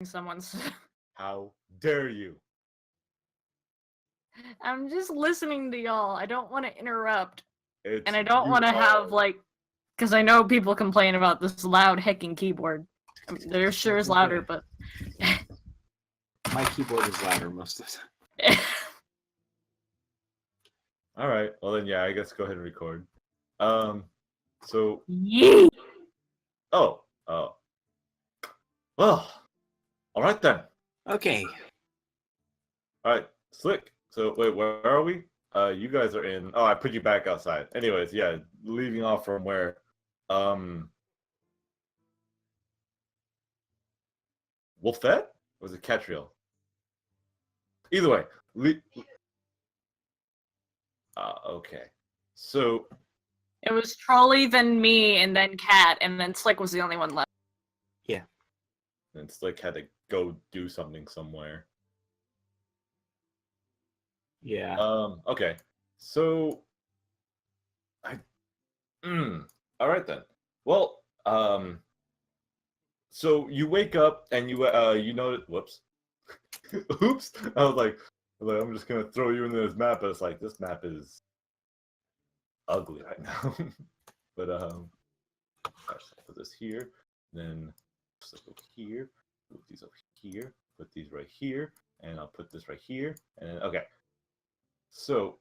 someone's. How dare you? I'm just listening to y'all. I don't want to interrupt. It's And I don't you want to are. have, like, because I know people complain about this loud hecking keyboard. They're sure is louder, but. My keyboard is louder most of the time. All right. Well then, yeah. I guess go ahead and record. So. Yee! Oh. Oh. Well. All right then. Okay. All right. Slick. So wait, where are we? You guys are in. Oh, I put you back outside. Anyways, yeah. Leaving off from where. Wolfette? Or was it Catriel? Either way. Okay. So. It was Trolley, then me, and then Cat, and then Slick was the only one left. Yeah. And Slick had to go do something somewhere. Yeah. Okay. So. All right then. Well. So you wake up and you know. Whoops. Oops. I was like, I'm just gonna throw you into this map, but it's like this map is ugly right now. But I'll put this here, then just over here, move these over here, put these right here, and I'll put this right here, and then, okay. So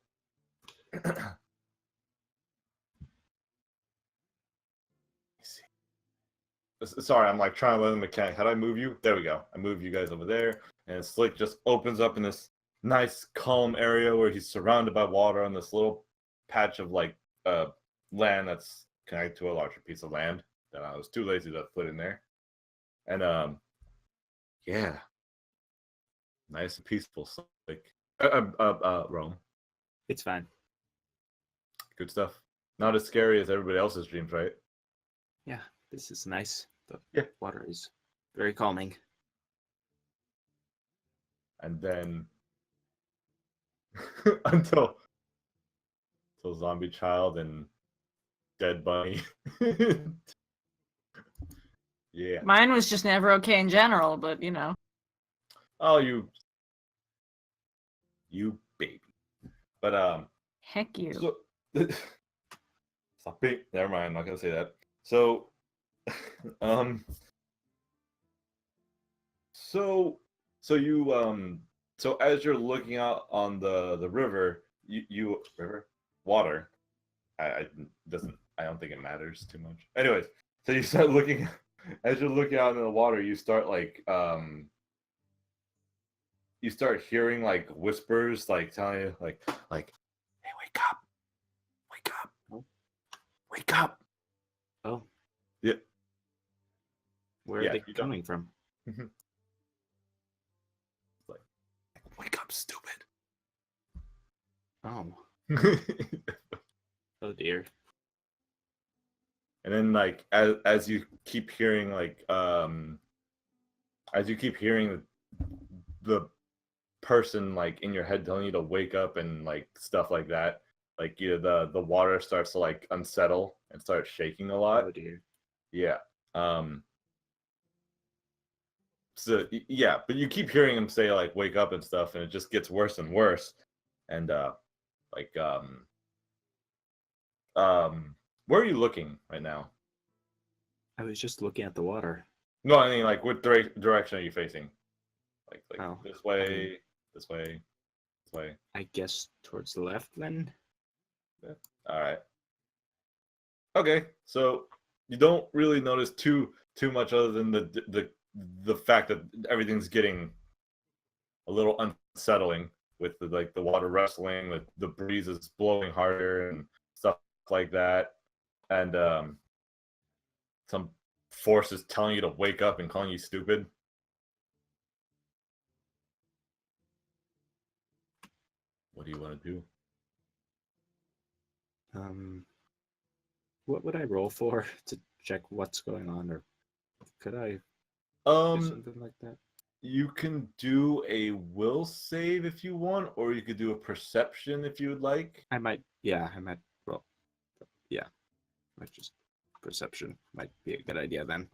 sorry, I'm like trying to learn the mechanic. How do I move you? There we go. I move you guys over there, and Slick just opens up in this nice calm area where he's surrounded by water on this little patch of like land that's connected to a larger piece of land that I was too lazy to put in there. And yeah, nice and peaceful. Like Rome. It's fine. Good stuff. Not as scary as everybody else's dreams, right? Yeah, this is nice. The water is very calming. And then until Zombie Child and Dead Bunny. Yeah. Mine was just never okay in general, but you know. Oh, you baby. But Heck you. So, stop being. Never mind. I'm not gonna say that. So, so as you're looking out on the river, you water. I don't think it matters too much. Anyways, so you start looking as you're looking out into the water. You start like you start hearing like whispers, like telling you like, hey, wake up, wake up. Oh. Yeah. Where are they coming from? Like, wake up, stupid. Oh. Oh dear. And then like as you keep hearing like as you keep hearing the person like in your head telling you to wake up and like stuff like that, like the water starts to like unsettle and start shaking a lot. Oh dear. Yeah. So yeah, but you keep hearing him say like wake up and stuff, and it just gets worse and worse. And like where are you looking right now? I was just looking at the water. No, I mean like what direction are you facing? Like Oh, this way, this way, this way. I guess towards the left then. Yeah. All right. Okay, so you don't really notice too much other than the fact that everything's getting a little unsettling with the water wrestling, with the breeze is blowing harder and stuff like that, and some forces telling you to wake up and calling you stupid. What do you want to do? What would I roll for to check what's going on, or could I do something like that? You can do a will save if you want, or you could do a perception if you would like. I might roll. Yeah, might just perception might be a good idea then.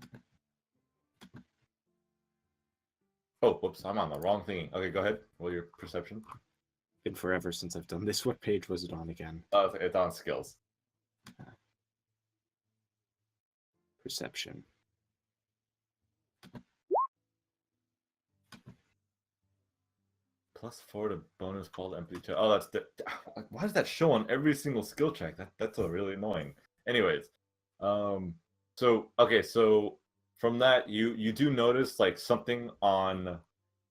Oh, whoops, I'm on the wrong thing. Okay, go ahead. Roll your perception. Been forever since I've done this. What page was it on again? It's on skills. Perception. +4 to bonus called empty check. Oh, that's the. Why does that show on every single skill check? That's a really annoying. Anyways, so okay, so from that you do notice like something on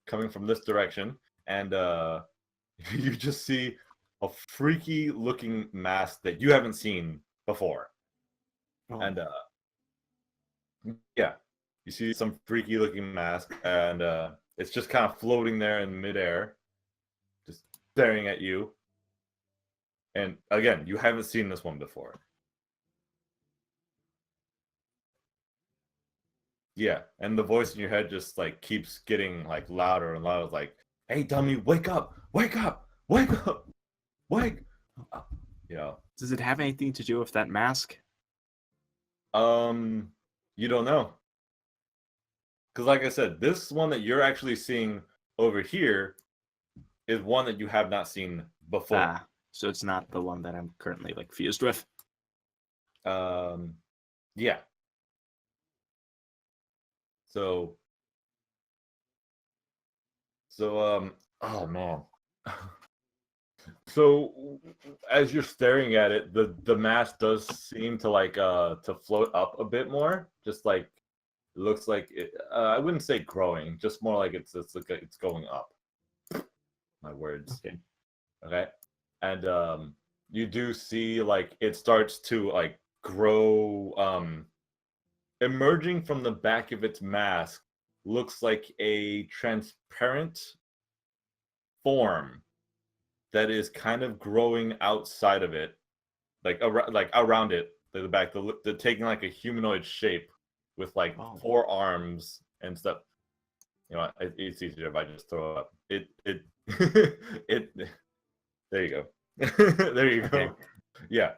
coming from this direction, and you just see a freaky looking mask that you haven't seen before, and yeah, you see some freaky looking mask, and it's just kind of floating there in midair, just staring at you. And again, you haven't seen this one before. Yeah, and the voice in your head just like keeps getting like louder and louder, like, "Hey, dummy, wake up! Wake up! Wake up! Wake up!" You know. Does it have anything to do with that mask? You don't know. Because like I said, this one that you're actually seeing over here is one that you have not seen before. Ah, so it's not the one that I'm currently like fused with. Yeah. So oh man. So as you're staring at it, the mask does seem to like to float up a bit more, just like it looks like it, I wouldn't say growing, just more like it's like it's going up. My words. Okay. And you do see like it starts to like grow, emerging from the back of its mask looks like a transparent form that is kind of growing outside of it, like around it, the back, the taking like a humanoid shape with like 4 arms and stuff. You know, it's easier if I just throw it up. It it. There you go. There you go. Okay. Yeah.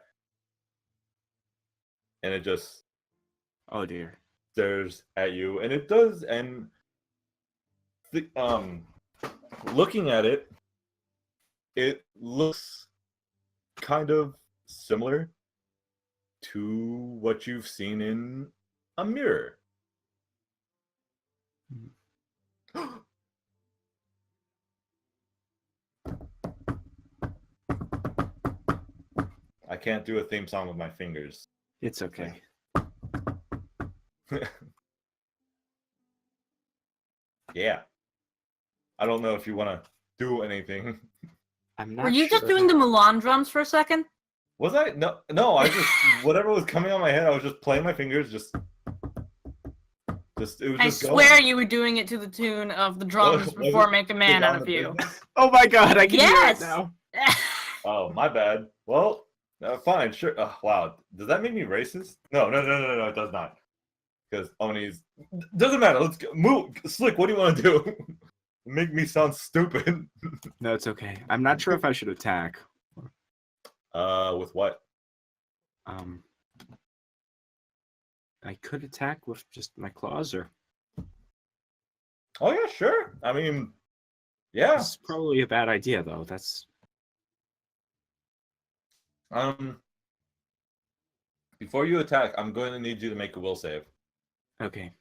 And it just Oh dear. stares at you, and it does. And looking at it, it looks kind of similar to what you've seen in a mirror. I can't do a theme song with my fingers. It's okay. Yeah. I don't know if you want to do anything. I'm not Were you sure. just doing the Mulan drums for a second? Was I? No, I just, whatever was coming on my head, I was just playing my fingers, just it was I just swear going. you were doing it to the tune of the drums Was before it Make a Man Get Out Down of to You. Business? Oh my god, I can Yes! hear it now. Oh, my bad. Well, fine, sure. Wow, does that make me racist? No, it does not. Because Oni's doesn't matter. Let's go. Move, Slick. What do you want to do? Make me sound stupid. No, it's okay. I'm not sure if I should attack. With what? I could attack with just my claws, or Oh yeah, sure. I mean, yeah. it's probably a bad idea though. That's Before you attack, I'm going to need you to make a will save. okay.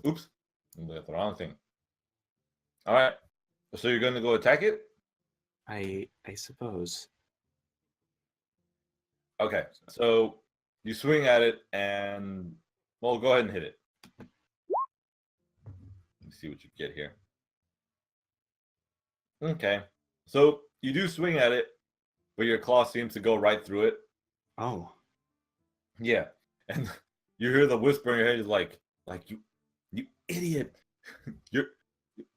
Oops. That's the wrong thing. All right. So you're going to go attack it? I suppose. Okay. So you swing at it and, well, go ahead and hit it. Let me see what you get here. Okay. So you do swing at it, but your claw seems to go right through it. Oh. Yeah. And you hear the whisper in your head is like you idiot.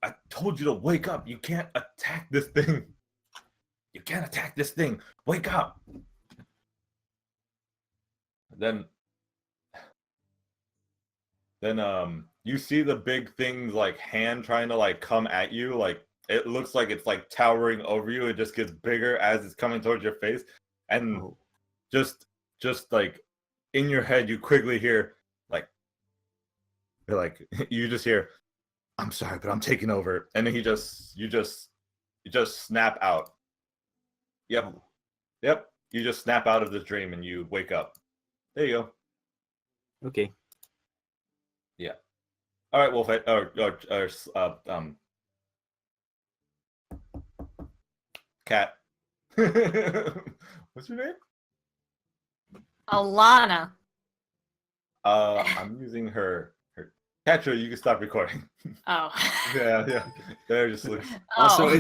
I told you to wake up. You can't attack this thing. You can't attack this thing. Wake up. Then you see the big thing's like hand trying to like come at you. Like it looks like it's like towering over you. It just gets bigger as it's coming towards your face. And just like in your head you quickly hear like You're like, you just hear, "I'm sorry, but I'm taking over," and then you just snap out. Yep, yep. You just snap out of this dream and you wake up. There you go. Okay. Yeah. All right, Wolf. Cat. What's your name? Alana. I'm using her. Catcher, you can stop recording. Oh. Yeah. There, just looks. Also,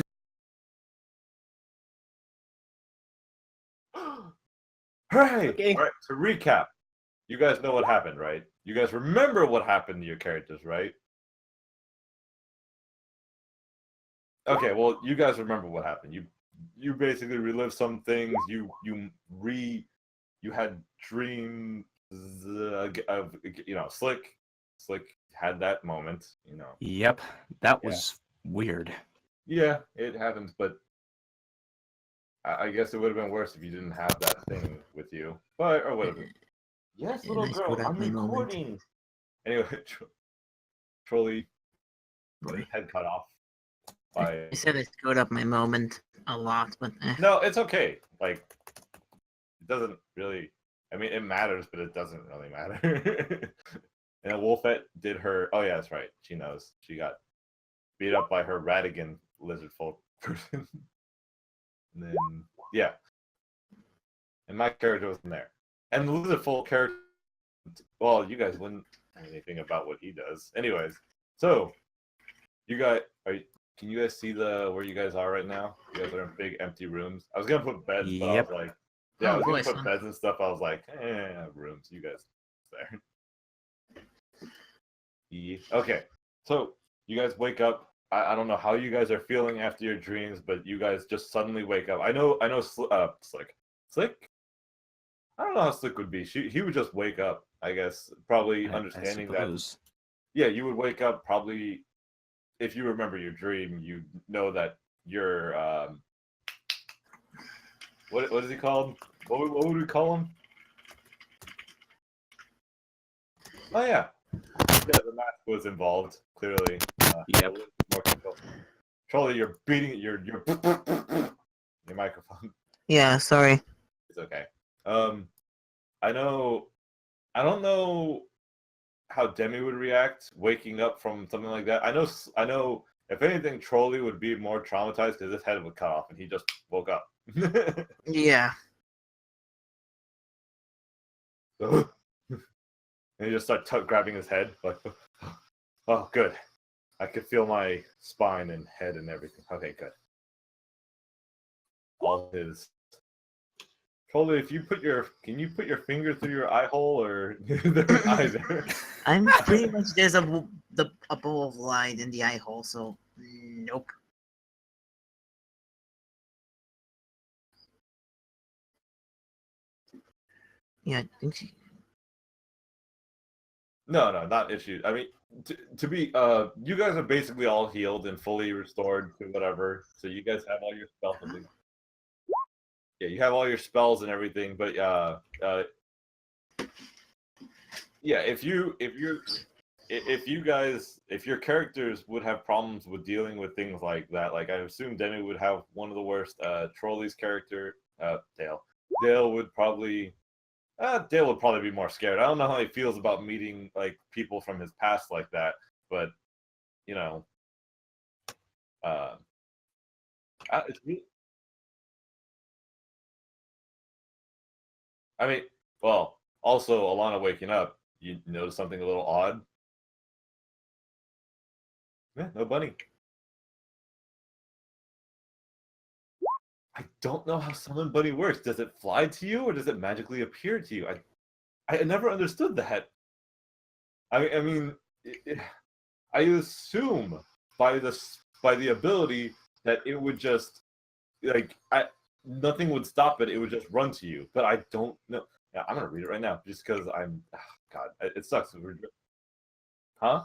Oh. Hooray! Okay. All right. To recap, you guys know what happened, right? You guys remember what happened to your characters, right? Okay. Well, you guys remember what happened. You basically relived some things. You had dreams of Slick had that moment. Yep, that Yeah. was weird. Yeah, it happens, but I guess it would have been worse if you didn't have that thing with you. Or would have been. Yes, little I girl, screwed up I'm my moment. recording. Anyway, Trolley Boy. head cut off. By... I said I screwed up my moment a lot, but No, it's okay. Like, it doesn't really. I mean, it matters, but it doesn't really matter. And Wolfette did her. Oh yeah, that's right. She knows. She got beat up by her Radigan lizard folk person. And then yeah, and my character wasn't there. And the lizard folk character. Well, you guys wouldn't know anything about what he does. Anyways, so you guys can you guys see where you guys are right now? You guys are in big empty rooms. I was gonna put beds, but I was Yep. like, yeah, I Oh, was gonna boy, put son. beds and stuff. I was like, rooms. You guys there. Yeah. Okay, so you guys wake up. I don't know how you guys are feeling after your dreams, but you guys just suddenly wake up. I know. Slick. I don't know how Slick would be. He would just wake up. I guess probably understanding that. suppose. Yeah, you would wake up probably if you remember your dream. You know that you're what is he called? What would we call him? Oh yeah, the mask was involved clearly. Yep. Trolley, you're beating your microphone. yeah, sorry. It's okay. I don't know how Demi would react waking up from something like that. I know. If anything, Trolley would be more traumatized because his head would cut off and he just woke up. Yeah. And he just started grabbing his head like, oh, good. I could feel my spine and head and everything. Okay, good. All his. Trolley, can you put your finger through your eye hole or either? I'm pretty much there's a bowl of light in the eye hole, so nope. Yeah, I think she. No, not issues. I mean, to be, you guys are basically all healed and fully restored to whatever. So you guys have all your spells. Yeah, you have all your spells and everything. But yeah, if your characters would have problems with dealing with things like that, like I assume Demi would have one of the worst. Trolley's character, Dale would probably. Dale would probably be more scared. I don't know how he feels about meeting like people from his past like that, but you know, it's me. I mean, well, also Alana waking up, you notice something a little odd. Yeah, no bunny. I don't know how summon bunny works. Does it fly to you or does it magically appear to you? I never understood that. I mean, I assume by the ability that it would just nothing would stop it. It would just run to you. But I don't know. Yeah, I'm gonna read it right now just because God, it sucks. Huh?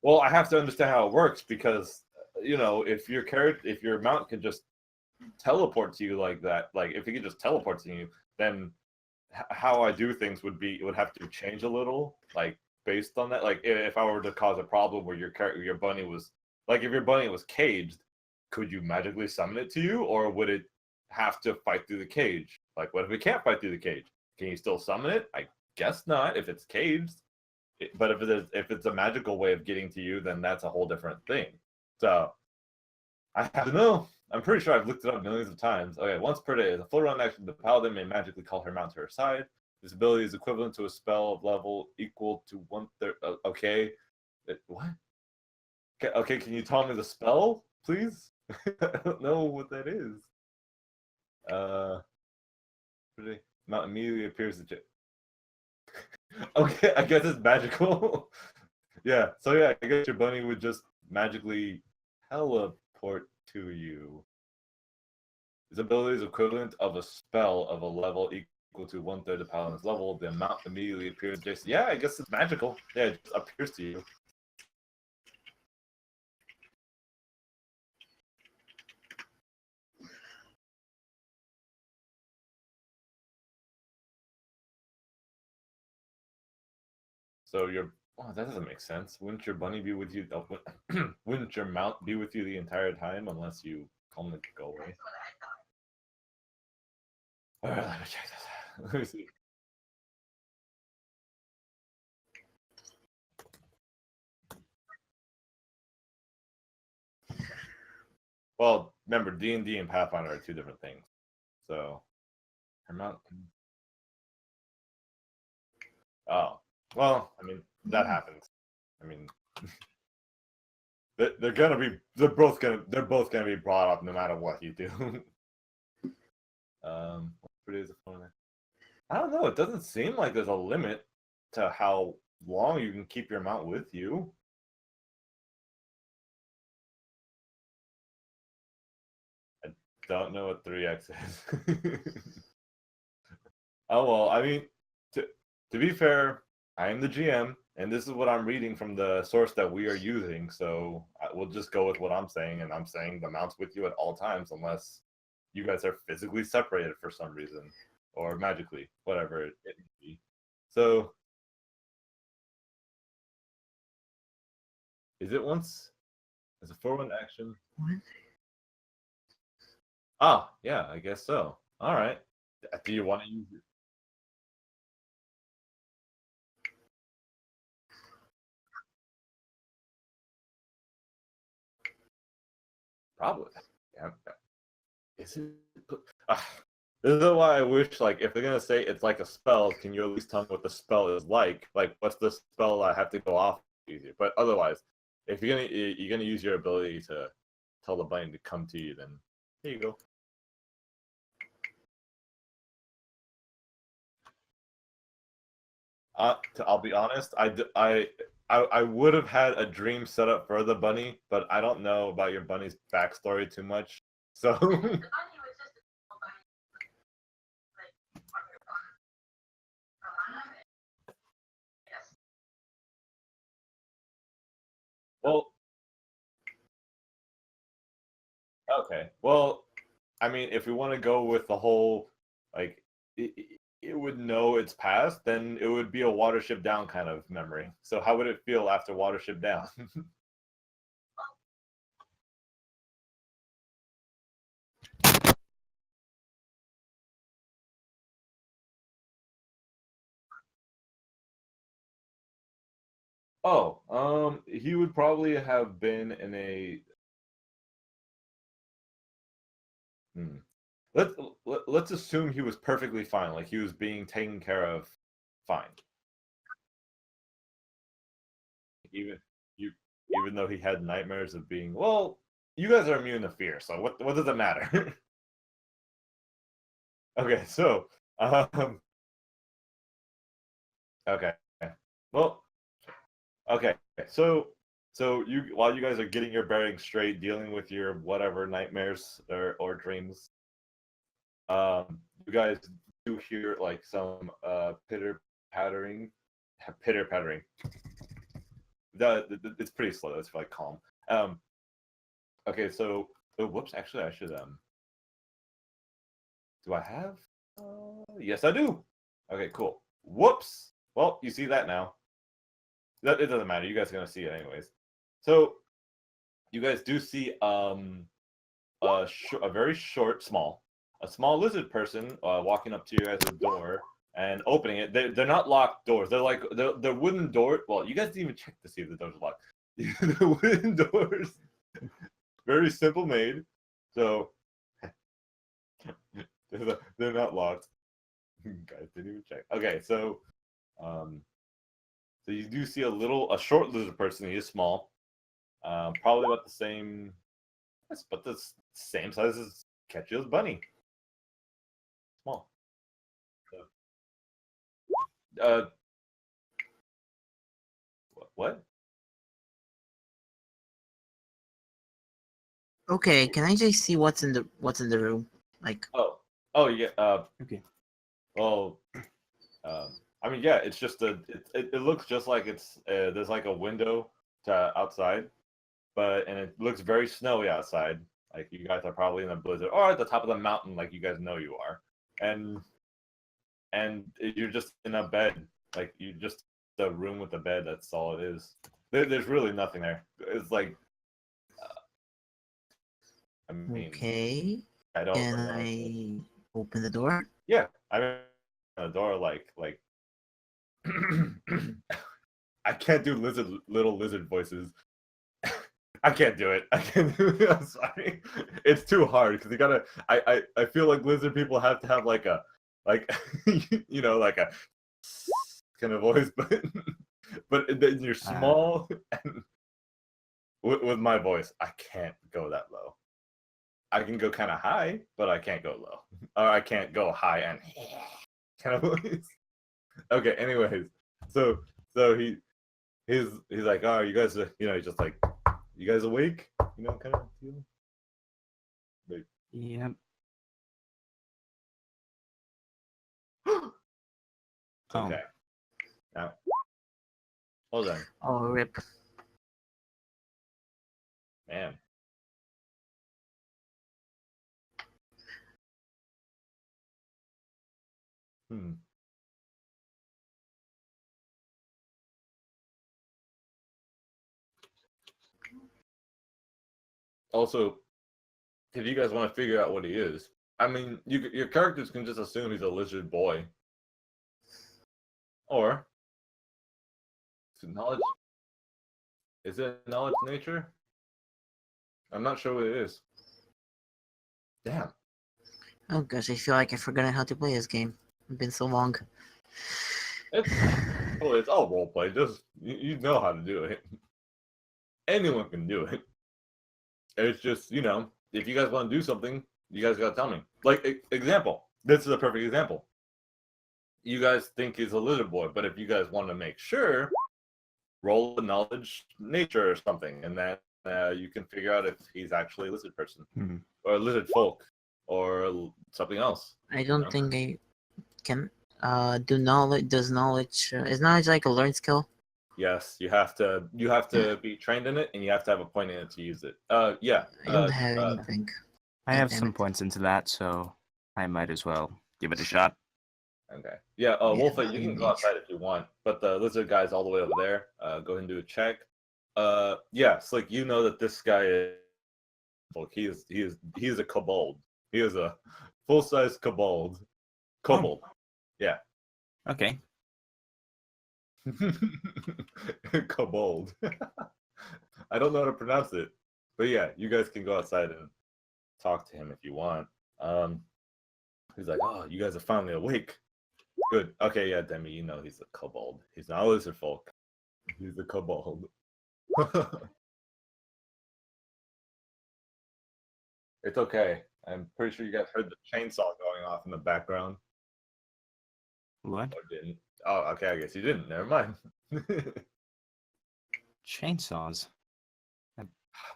Well, I have to understand how it works because if your mount can just teleport to you like that, like if it could just teleport to you, then how I do things would have to change a little. Like based on that? Like, if I were to cause a problem where your bunny was like, if your bunny was caged, could you magically summon it to you, or would it have to fight through the cage? Like, what if it can't fight through the cage? Can you still summon it? I guess not if it's caged. But if it's a magical way of getting to you, then that's a whole different thing. So I have to know. I'm pretty sure I've looked it up millions of times. Okay, once per day, as a full run action, the paladin may magically call her mount to her side. This ability is equivalent to a spell of level equal to 1/3. Okay, what? Okay, can you tell me the spell, please? I don't know what that is. Mount immediately appears. Okay, I guess it's magical. Yeah, so yeah, I guess your bunny would just magically teleport to you. This ability is equivalent of a spell of a level equal to 1/3 of paladin's level. The amount immediately appears adjacent. Yeah, I guess it's magical. Yeah, it just appears to you. So that doesn't make sense. Wouldn't your bunny be with you? Wouldn't your mount be with you the entire time unless you calm it to go away? All right, let me check this. Let me see. Well, remember, D&D and Pathfinder are two different things. So, her mount. Oh, well, I mean, that happens. I mean, they're both gonna be brought up no matter what you do. What is the phone? I don't know. It doesn't seem like there's a limit to how long you can keep your mount with you. I don't know what 3x is. Oh well, I mean, to be fair, I am the GM, and this is what I'm reading from the source that we are using. So we'll just go with what I'm saying, and I'm saying the mount's with you at all times, unless you guys are physically separated for some reason, or magically, whatever it may be. So, is it once as a forward action? Ah, yeah, I guess so. All right. Do you want to use it? Probably. Yeah. Is it? This is why I wish, like, if they're gonna say it's like a spell, can you at least tell me what the spell is like? Like, what's the spell I have to go off easier? But otherwise, if you're gonna use your ability to tell the bunny to come to you, then here you go. I'll be honest, I would have had a dream set up for the bunny, but I don't know about your bunny's backstory too much. So well, okay. Well, I mean, if we want to go with the whole, like, it would know its past, then it would be a Watership Down kind of memory. So how would it feel after Watership Down? Oh, he would probably have been in a. Hmm. Let's assume he was perfectly fine, like he was being taken care of fine. Even you, even though he had nightmares of being, well, you guys are immune to fear, so what does it matter? Okay, so okay. Well, okay. So you while you guys are getting your bearings straight, dealing with your whatever nightmares or dreams, you guys do hear like some pattering. It's pretty slow. It's like calm. Okay, so oh, whoops. Actually, I should Do I have? Yes, I do. Okay, cool. Whoops. Well, you see that now. it doesn't matter. You guys are gonna see it anyways. So you guys do see a very short, a small lizard person walking up to you guys' door and opening it. They're not locked doors. They're like they're wooden door. Well, you guys didn't even check to see if the doors are locked. The wooden doors, very simple made. So they're not locked. Guys didn't even check. Okay, so so you do see a short lizard person. He is small, probably about the same, but the same size as Ketchill's bunny. Small. So, what? Okay, can I just see what's in the room? Like, Oh yeah. Okay. Well, I mean, yeah. It's just it looks just like it's there's like a window to outside, and it looks very snowy outside. Like you guys are probably in a blizzard or at the top of the mountain, like you guys know you are, and you're just in a bed, like you just the room with the bed. That's all it is. There's really nothing there. It's like, I mean, okay, I don't. can I open the door? Yeah, I mean, the door like I can't do little lizard voices. I can't do it. I can't do it. I'm sorry. It's too hard because you gotta. I feel like lizard people have to have like a like a kind of voice, but then you're small and with my voice, I can't go that low. I can go kind of high, but I can't go low. Or I can't go high and kind of voice. Okay. Anyways, so he's like, oh, you guys are, he's just like, you guys awake? Kind of deal. Like, Yeah. okay. Now, hold on, Oh, rip. man. Also, if you guys want to figure out what he is, I mean, your characters can just assume he's a lizard boy, or knowledge. Is it knowledge nature? I'm not sure what it is. Damn. Oh gosh, I feel like I've forgotten how to play this game. It's been so long. It's all role play. Just you know how to do it. Anyone can do it. It's just if you guys want to do something, you guys gotta tell me. Like example, this is a perfect example. You guys think he's a lizard boy, but if you guys want to make sure, roll a knowledge nature or something, and then you can figure out if he's actually a lizard person or a lizard folk or something else. I don't think I can. Do knowledge? Does knowledge? Is knowledge like a learned skill? Yes, you have to be trained in it, and you have to have a point in it to use it. Yeah. I don't have anything. I have Damn some it. points into that, so I might as well give it a shot. Okay. Yeah. Yeah, Wolf, you not can in go outside if you want, but the lizard guy's all the way over there. Go ahead and do a check. Yeah, Slick, you know that this guy is. Look, he is a kobold. He is a full-size kobold. Kobold. Yeah. Okay. Kobold. I don't know how to pronounce it, but yeah, you guys can go outside and talk to him if you want. He's like, oh, you guys are finally awake. Good. Okay, yeah, Demi, he's a kobold. He's not a lizard folk. He's a kobold. It's okay. I'm pretty sure you guys heard the chainsaw going off in the background. What? Or didn't? Oh, okay, I guess you didn't. Never mind. Chainsaws.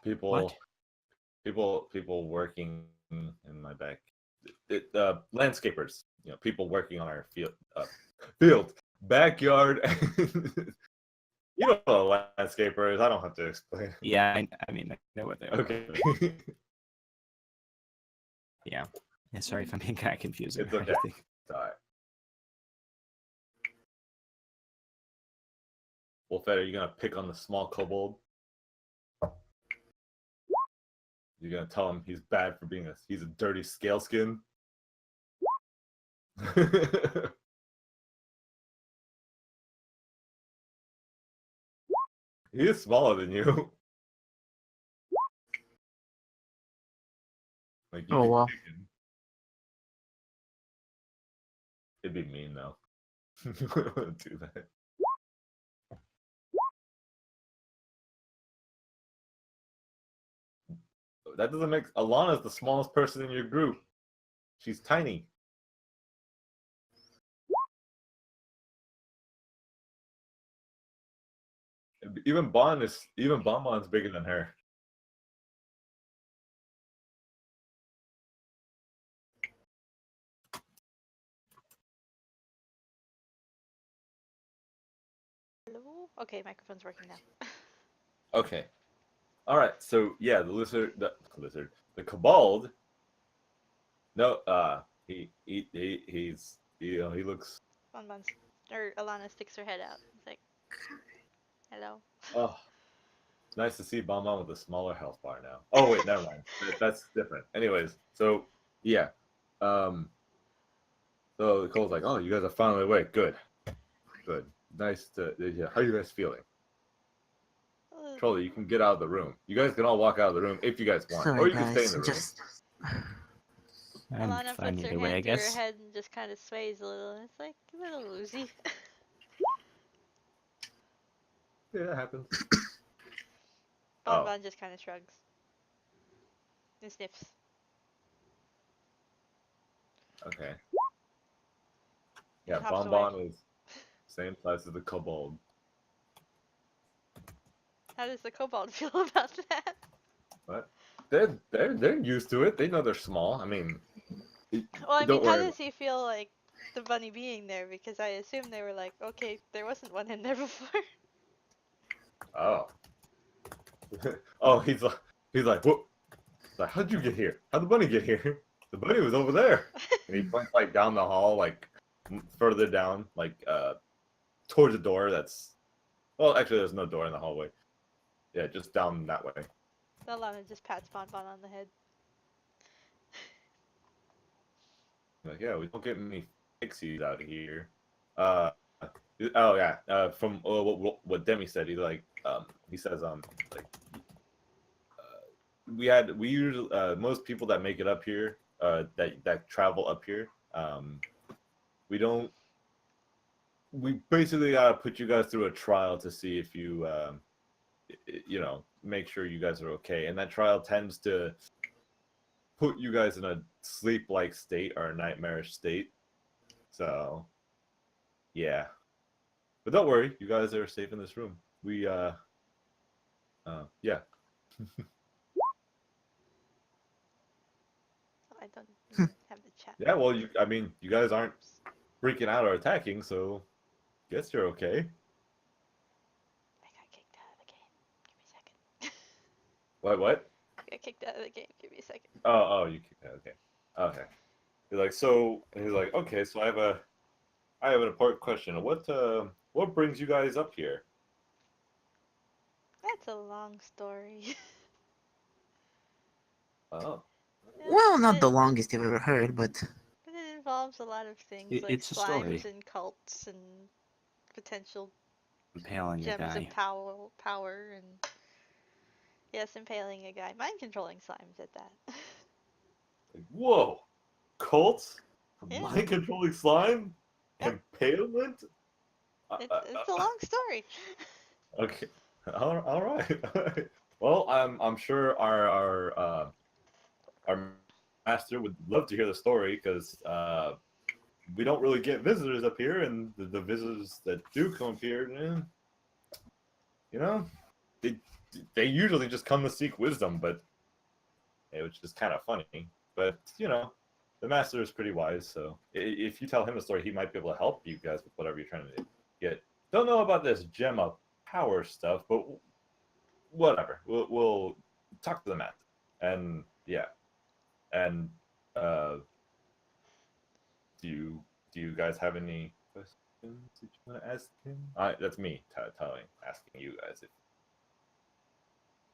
People working in my back. Landscapers. People working on our field, backyard. You know what a landscaper is. I don't have to explain. Yeah, I mean, I know what they are. Okay. Yeah. Sorry if I'm being kind of confusing. It's okay. All right. Wolfette, are you gonna pick on the small kobold? You're gonna tell him he's bad for being he's a dirty scale skin? He is smaller than you. Like you Oh, could wow. kick him. It'd be mean though. Do that. That doesn't make Alana's the smallest person in your group. She's tiny. Even Bonbon's bigger than her. Hello? Okay, microphone's working now. Okay. All right. So yeah, the kobold. No, he's he looks. Bonbon's or Alana sticks her head out. It's like, hello. Oh, nice to see Bonbon with a smaller health bar now. Oh wait, never mind. That's different. Anyways, so yeah, so Cole's like, oh, you guys are finally awake. Good, good. Nice to. Yeah. How are you guys feeling? Trolley, you can get out of the room. You guys can all walk out of the room if you guys want, or Sorry, you can stay in guys. the room. Just I'm Alana fine puts her either way, I hand to her guess. head and just kind of sways a little. And it's like a little woozy. Yeah, that happens. Bonbon just kind of shrugs and sniffs. Okay. Yeah, And hops Bonbon away. is same size as the kobold. How does the kobold feel about that? But they're used to it. They know they're small. I mean, Well, I mean, don't how worry. does he feel like the bunny being there? Because I assume they were like, okay, there wasn't one in there before. Oh. Oh, he's like, what? Like, how'd you get here? How'd the bunny get here? The bunny was over there. And he points like down the hall, like further down, like towards the door. That's well, actually, there's no door in the hallway. Yeah, just down that way. Alana just pats Bonbon on the head. Like, yeah, we don't get many pixies out here. Oh yeah. From what Demi said, he says like we usually most people that make it up here that travel up here we basically gotta put you guys through a trial to see if you make sure you guys are okay, and that trial tends to put you guys in a sleep-like state or a nightmarish state. So yeah, but don't worry, you guys are safe in this room. We yeah. I don't have the chat. Yeah, well, I mean, you guys aren't freaking out or attacking, so guess you're okay. I got kicked out of the game. Give me a second. What? I got kicked out of the game. Give me a second. Oh, you okay. Okay. He's like, okay, so I have an important question. What brings you guys up here? That's a long story. Oh. well, not it, the longest you've ever heard, but it involves a lot of things like It's a slimes story. and cults and potential Impaling a gems guy. of power and yes, impaling a guy. Mind controlling slimes at that. Like, whoa. Cults? Yeah. Mind controlling slime? Yep. Impalement? It's a long story. Okay. All right. Well, I'm sure our master would love to hear the story because we don't really get visitors up here, and the visitors that do come up here, they usually just come to seek wisdom, but which is kind of funny. But the master is pretty wise, so if you tell him the story, he might be able to help you guys with whatever you're trying to get. Don't know about this gem of power stuff, but whatever. We'll talk to the master, and yeah, and do you guys have any questions? questions that you want to ask him? That's me asking you guys.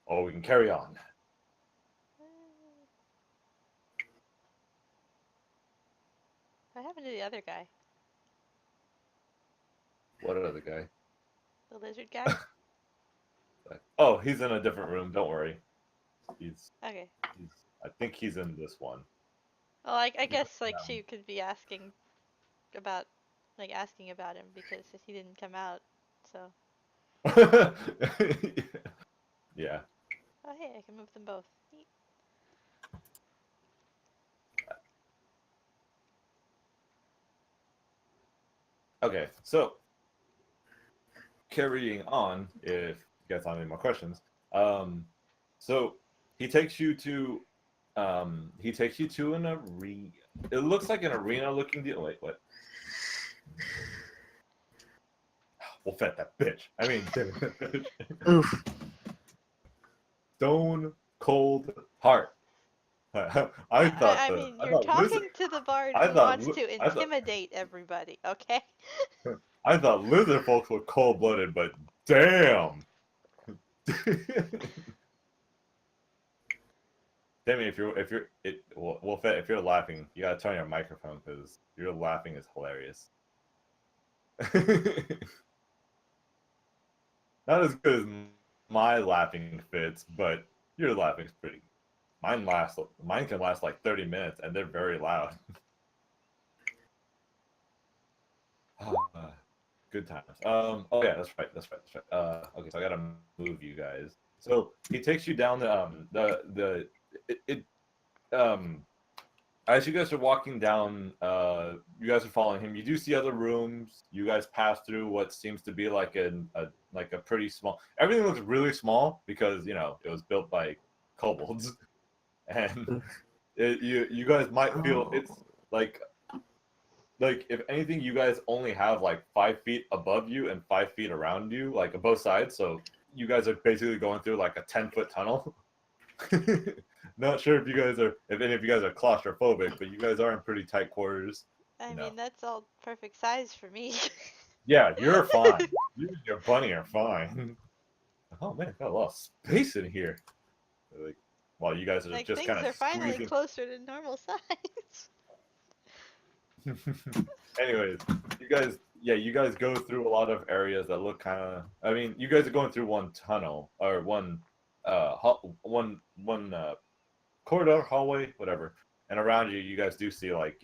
Or we can carry on. What happened to the other guy? What other guy? The lizard guy? Oh, he's in a different room. Don't worry. Okay. I think he's in this one. Well, I guess like she could be asking about him because he didn't come out. So. Yeah. Oh hey, I can move them both. Neat. Okay, so carrying on, if you guys have any more questions, so he takes you to an arena. It looks like an arena-looking deal. Wait, what? We'll fet that bitch. I mean, Oof. Stone Cold Heart. I mean, you're talking to the bard who wants to intimidate everybody, okay? I thought lizard folks were cold-blooded, but damn. Timmy, if you're laughing, you gotta turn your microphone because your laughing is hilarious. Not as good as my laughing fits, but your laughing's pretty. Mine can last like 30 minutes, and they're very loud. Good times. Oh yeah, that's right. Okay, so I gotta move you guys. So he takes you down as you guys are walking down, you guys are following him. You do see other rooms. You guys pass through what seems to be like a pretty small. Everything looks really small because it was built by kobolds, and you guys might feel it's like if anything, you guys only have like 5 feet above you and 5 feet around you, like on both sides. So you guys are basically going through like a 10-foot tunnel. Not sure if any of you guys are claustrophobic, but you guys are in pretty tight quarters. I mean, that's all perfect size for me. Yeah, you're fine. You and your bunny are fine. Oh man, got a lot of space in here. Like, while you guys are like just things kind of are finally closer to normal size. Anyways, you guys go through a lot of areas that look kind of. I mean, you guys are going through one tunnel or one corridor, hallway, whatever. And around you, you guys do see like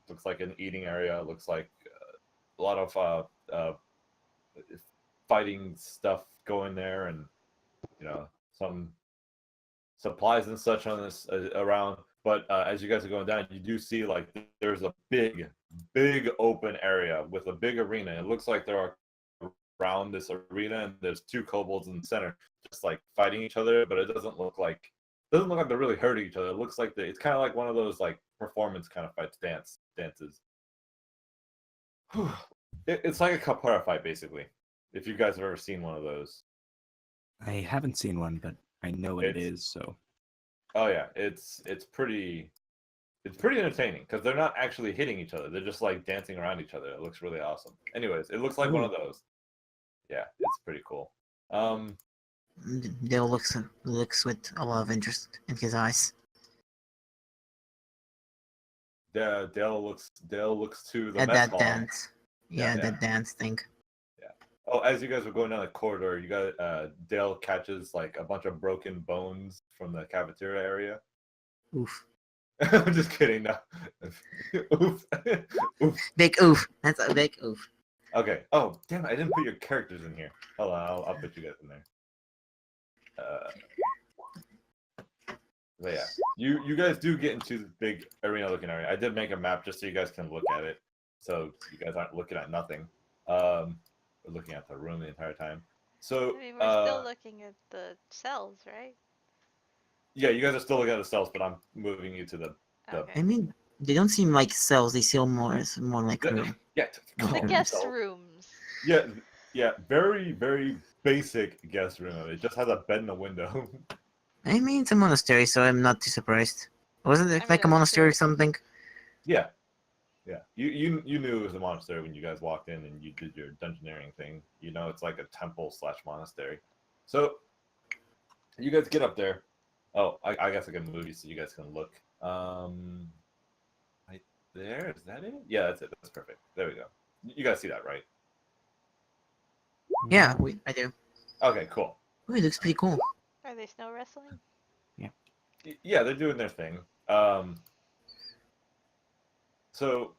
looks like an eating area. Looks like a lot of fighting stuff going there, and some supplies and such on this around. But as you guys are going down, you do see like there's a big open area with a big arena. It looks like there are around this arena, and there's 2 kobolds in the center, just like fighting each other. But it doesn't look like they're really hurting each other. It looks like it's kind of like one of those like performance kind of fights, dances. It's like a capoeira fight, basically. If you guys have ever seen one of those. I haven't seen one, but I know what it is. So. Oh yeah, it's pretty entertaining because they're not actually hitting each other. They're just like dancing around each other. It looks really awesome. Anyways, it looks like one of those. Yeah, it's pretty cool. Dale looks with a lot of interest in his eyes. Yeah, Dale looks to the At mess that hall. dance. Yeah, that dance thing. Yeah. Oh, as you guys are going down the corridor, you got Dale catches like a bunch of broken bones from the cafeteria area. Oof. I'm just kidding. No. Oof. Oof. Big oof. That's a big oof. Okay. Oh, damn it. I didn't put your characters in here. Hold on. I'll put you guys in there. But yeah, you guys do get into the big arena looking area. I did make a map just so you guys can look at it, so you guys aren't looking at nothing. We're looking at the room the entire time. So I mean, we're still looking at the cells, right? Yeah, you guys are still looking at the cells, but I'm moving you to the. Okay. I mean, they don't seem like cells. They seem more like room. Yeah, The guest rooms. Yeah, very, very basic guest room. It just has a bed and a window. I mean, it's a monastery, so I'm not too surprised. Wasn't it I mean, like a that's monastery true. or something? Yeah. Yeah, you knew it was a monastery when you guys walked in and you did your dungeoneering thing. You know, it's like a temple / monastery. So you guys get up there. Oh, I guess I can move you so you guys can look. Right there. Is that it? Yeah, that's it. That's perfect. There we go. You guys see that, right? Yeah, I do. Okay, cool. Ooh, it looks pretty cool. Are they snow wrestling? Yeah, they're doing their thing. So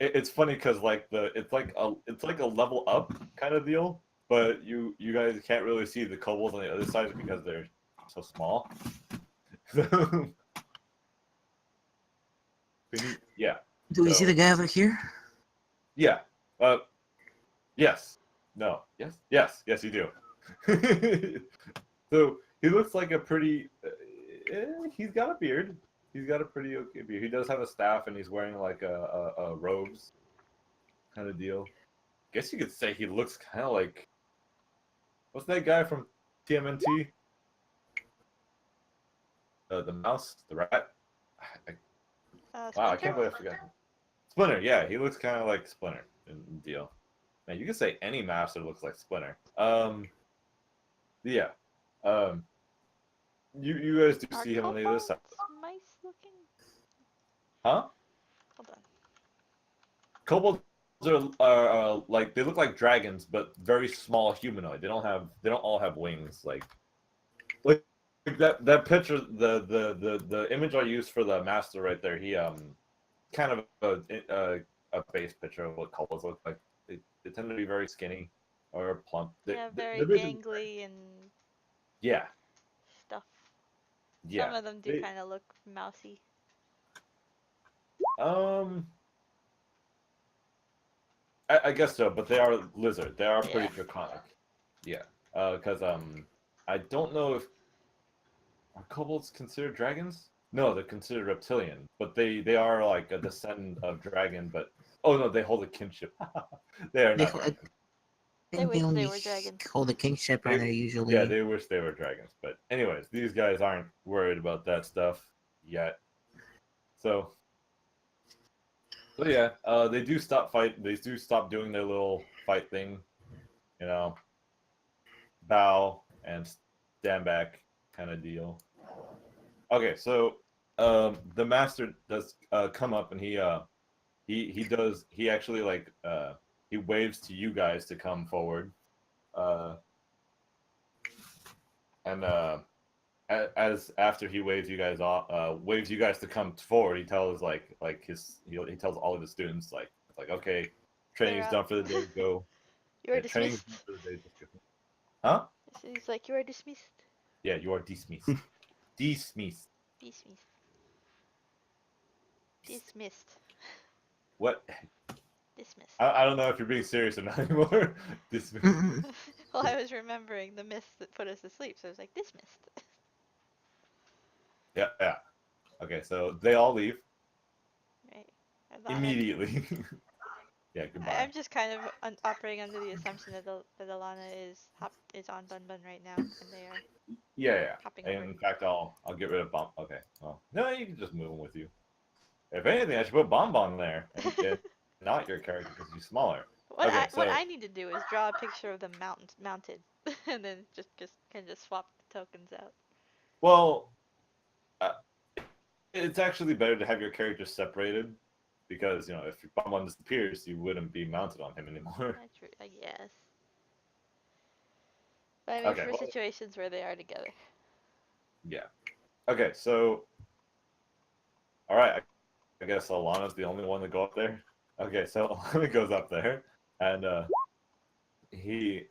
it's funny because like it's like a level up kind of deal, but you guys can't really see the kobolds on the other side because they're so small. Yeah. Do we see So- the guy over here? Yeah. Yes. No. Yes. Yes. Yes, you do. So he looks like a pretty. He's got a beard. He's got a pretty okay beard. He does have a staff, and he's wearing like a robes kind of deal. Guess you could say he looks kind of like. What's that guy from TMNT? The mouse, the rat. Wow, I can't believe I forgot. Splinter, yeah, he looks kind of like Splinter in deal. Man, you could say any master looks like Splinter. Yeah. You guys do Are see him on the other side. kobolds mice looking? Huh? Hold on. Kobolds are like they look like dragons, but very small humanoid. They don't all have wings. Like that picture, the image I used for the master right there. He kind of a base picture of what kobolds look like. They tend to be very skinny or plump. Yeah, very they're basically- gangly and Yeah, stuff. yeah. Some of them do They- kind of look mousy. I guess so, but they are lizard. They are pretty Yeah. draconic. Yeah. Because I don't know if are kobolds considered dragons? No, they're considered reptilian, but they are like a descendant of dragon. But oh no, they hold a kinship. They are They not. hold- dragons. They think wish they only were dragons. hold the kingship They- and they're usually. Yeah, they wish they were dragons. But anyways, these guys aren't worried about that stuff yet. So yeah, they do stop fight. They do stop doing their little fight thing. You know, bow and stand back kind of deal. Okay, so the master does come up and he actually like he waves to you guys to come forward, and as after he waves you guys off, waves you guys to come forward. He tells he tells all of his students like okay, training's They're done out. for the day. Go. You are Yeah, training's dismissed. done for the day. Just go. Huh? So he's like, you are dismissed. Yeah, you are dismissed. Dismissed. Dismissed. Dismissed. What? Dismissed. I don't know if you're being serious or not anymore. Dismissed. Well, I was remembering the mist that put us to sleep, so I was like, dismissed. Yeah, yeah. Okay, so they all leave Right. I thought immediately. Yeah, goodbye. I'm just kind of operating under the assumption that Alana is on Bun Bun right now, and they are Yeah. hopping And over. in fact, I'll get rid of Bomb. Okay. Well, no, you can just move him with you. If anything, I should put Bomb Bomb there and get not your character because he's smaller. What Okay, what so- I need to do is draw a picture of them mounted, and then just swap the tokens out. Well, it's actually better to have your characters separated because if your Bomb Bomb disappears, you wouldn't be mounted on him anymore. That's true, I guess. But I mean, Okay, for well- situations where they are together. Yeah. Okay, so. All right. I guess Alana's the only one to go up there. Okay, so Alana goes up there, and he.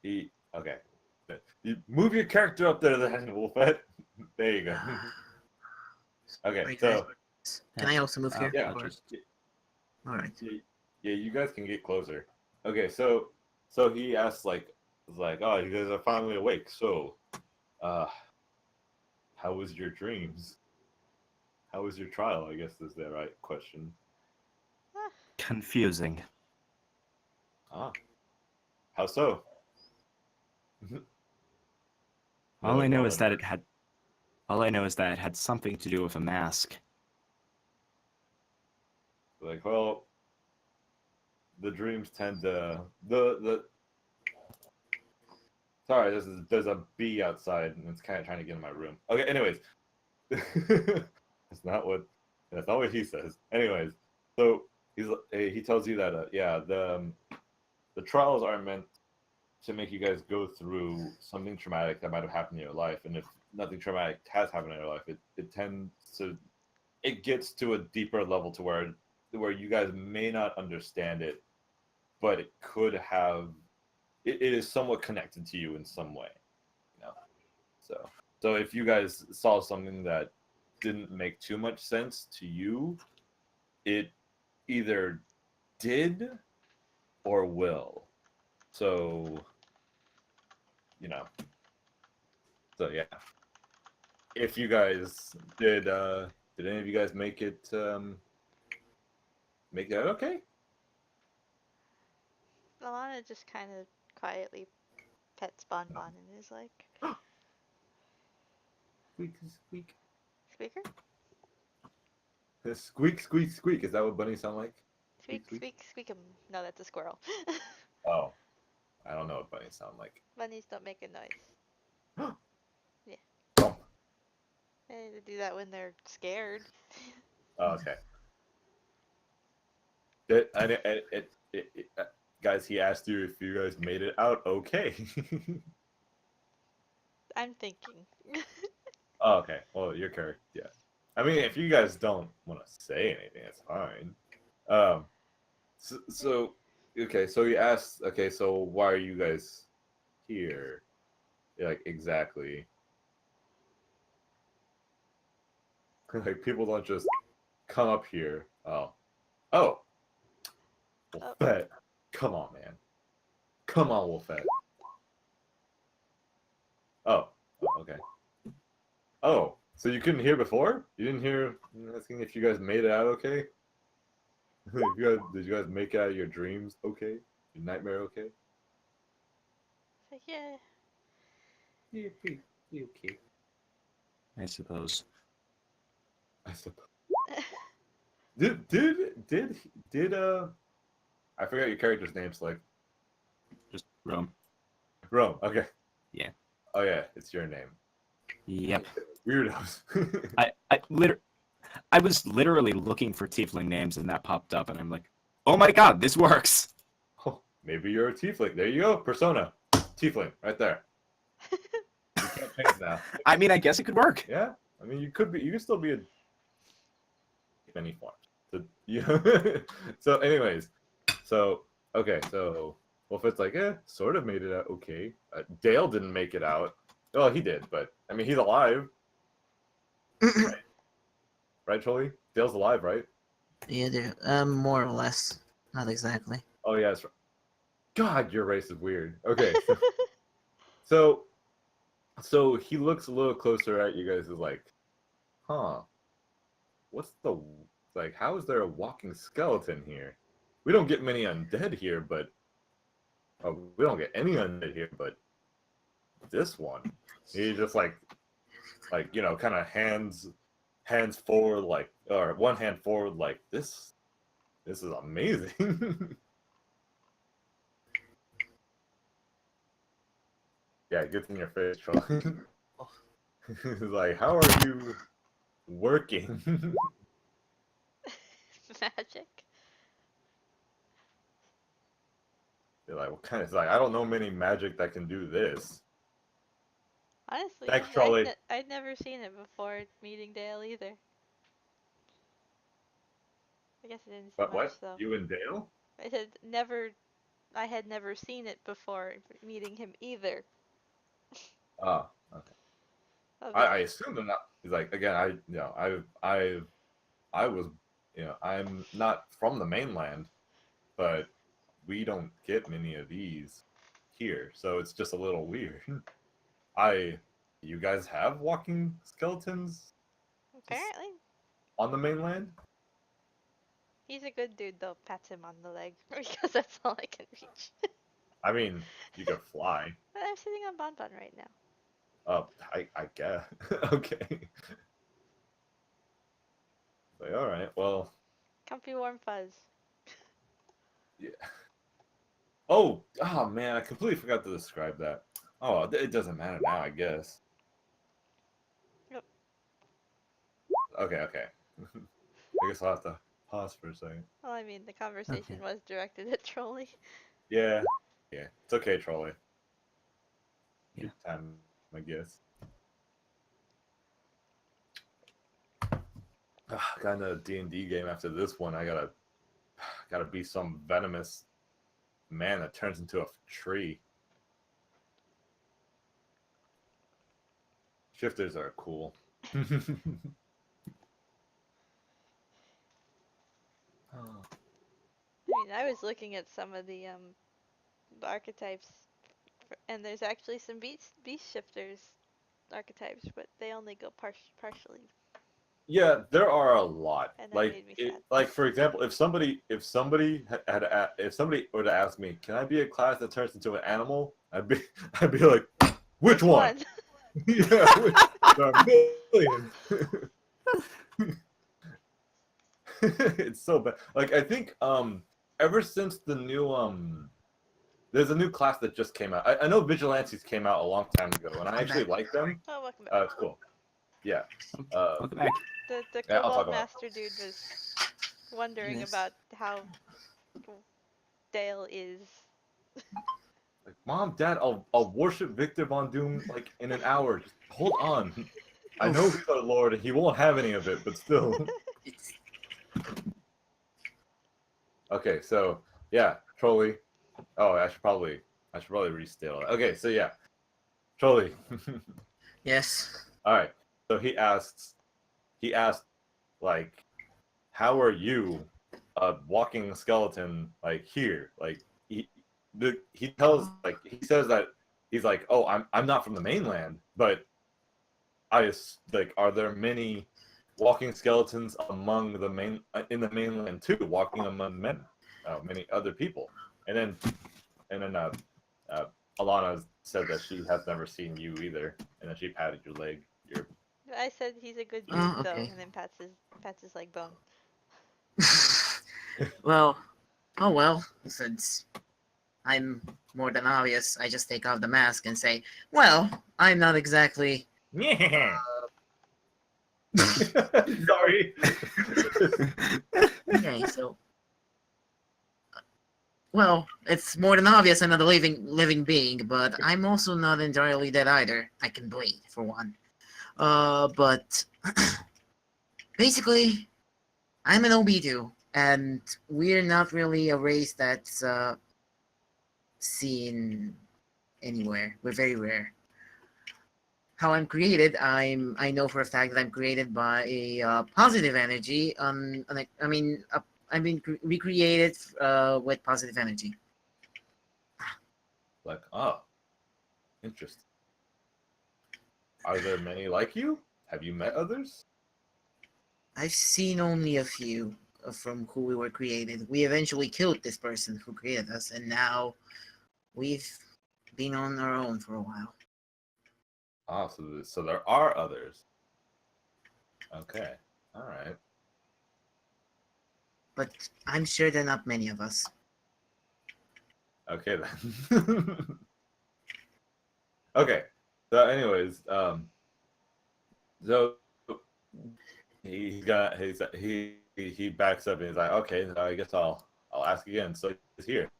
Okay. You move your character up there, then Wolfette. There you go. Okay, Right, so Can I also move here? yeah, Or- All right. yeah, you guys can get closer. Okay, so he asks oh, you guys are finally awake. So, how was your dreams? How was your trial? I guess is the right question. Confusing. Ah, how so? All I know is Nolan. that it had. All I know is that it had something to do with a mask. Like, well, the dreams tend to the. Sorry, there's a bee outside, and it's kind of trying to get in my room. Okay, anyways, that's not what he says. Anyways, so he tells you that yeah, the trials are meant to make you guys go through something traumatic that might have happened in your life, and if nothing traumatic has happened in your life, it gets to a deeper level to where you guys may not understand it, but it could have. It is somewhat connected to you in some way, you know. So if you guys saw something that didn't make too much sense to you, it either did or will. So, you know. So yeah. If you guys did any of you guys make it out okay? Alana just kind of quietly pets Bonbon and is like, Squeak, squeak. Squeaker? Squeak, squeak, squeak. Is that what bunnies sound like? Squeak, squeak, squeakum. No, that's a squirrel. Oh, I don't know what bunnies sound like. Bunnies don't make a noise. Yeah. Oh, They do that when they're scared. okay. Guys, he asked you if you guys made it out okay. I'm thinking. Oh, okay. Well, your character, yeah. I mean, if you guys don't want to say anything, it's fine. So okay. So he asked, okay, so why are you guys here? Yeah, like, exactly. Like, people don't just come up here. Oh. Well, Oh. Fett. Come on, man. Come on, Wolfette. Oh. Okay. Oh, so you couldn't hear before? You didn't hear asking if you guys made it out okay? Did you guys make it out of your dreams okay? Your nightmare okay? So, yeah. Yeah, okay. I suppose. I suppose. Did I forgot your character's name, Slick. Just Rome. Rome, okay. Yeah. Oh yeah, it's your name. Yep. Weirdos. I was literally looking for tiefling names and that popped up and I'm like, oh my god, this works. Oh, maybe you're a tiefling. There you go. Persona. Tiefling, right there. You can't change now. I mean, I guess it could work. Yeah. I mean, you could still be a many forms. So, so anyways, okay, so Wolfette's like, sort of made it out okay. Dale didn't make it out. Well, he did, but I mean, he's alive. Right, Trolley? Dale's alive, right? Yeah, they're more or less. Not exactly. Oh yeah, that's right. God, your race is weird. Okay, so he looks a little closer at you guys. Is like, huh? What's the like? How is there a walking skeleton here? We don't get many undead here, but we don't get any undead here, but this one, he just like you know, kind of hands forward, like, or one hand forward, like this. This is amazing. Yeah, gets in your face, Troll. He's like, how are you working? Magic. You're like, what kind of? It's like, I don't know many magic that can do this. Honestly, Thanks, Trolley. I'd never seen it before meeting Dale either. I guess I didn't see But much what? though. You and Dale? I had never seen it before meeting him either. Oh, okay. Oh, I assume they're not. He's like, again, I was, you know, I'm not from the mainland, but we don't get many of these here, so it's just a little weird. You guys have walking skeletons apparently. on the mainland? He's a good dude though. Pats him on the leg because that's all I can reach. I mean, you could fly. But I'm sitting on Bonbon right now. I guess. Okay. Like, all right, well. Comfy warm fuzz. Yeah. Oh, man, I completely forgot to describe that. Oh, it doesn't matter now, I guess. Yep. Okay. I guess I'll have to pause for a second. Well, I mean, the conversation was directed at Trolley. Yeah. It's okay, Trolley. Yeah. Good time, I guess. Got into a D&D game after this one. I gotta be some venomous man that turns into a tree. Shifters are cool. Oh. I mean, I was looking at some of the archetypes, and there's actually some beast shifters archetypes, but they only go partially, Yeah, there are a lot. and that made me sad. Like for example, if somebody if somebody were to ask me, "Can I be a class that turns into an animal?" I'd be like, "Which one?" Yeah, there are millions. It's so bad. Like I think ever since the new there's a new class that just came out. I know Vigilantes came out a long time ago, and I actually like them. Oh, welcome back. It's cool. Yeah. Welcome back. The Yeah, I'll talk Cobalt about it. Master dude was wondering Yes. about how Dale is. Like, Mom, Dad, I'll worship Victor Von Doom like in an hour. Just hold on. I know he's our Lord, and he won't have any of it, but still. It's Okay, so yeah, Trolley. Oh, I should probably restale it. Okay, so yeah, Trolley. yes. All right. So he asked, like, how are you, a walking skeleton, like here? Like he tells, like, he says that he's like, oh, I'm not from the mainland, but like, are there many walking skeletons among in the mainland too, walking among men, many other people? And then Alana said that she has never seen you either, and then she patted your leg. I said he's a good dude Oh, though, okay. and then pats his leg bone. Well, oh well, since I'm more than obvious, I just take off the mask and say, well, I'm not exactly. Yeah. Sorry. Okay, so. Well, it's more than obvious I'm not a living being, but I'm also not entirely dead either. I can bleed, for one. But basically, I'm an OB2, and we're not really a race that's seen anywhere. We're very rare. How I'm created, I know for a fact that I'm created by a positive energy. We created with positive energy. Like, oh, interesting. Are there many like you? Have you met others? I've seen only a few from who we were created. We eventually killed this person who created us, and now we've been on our own for a while. Ah, so there are others. Okay, all right. But I'm sure there are not many of us. Okay then. Okay. So, anyways, so he backs up and he's like, okay, I guess I'll ask again. So he's here.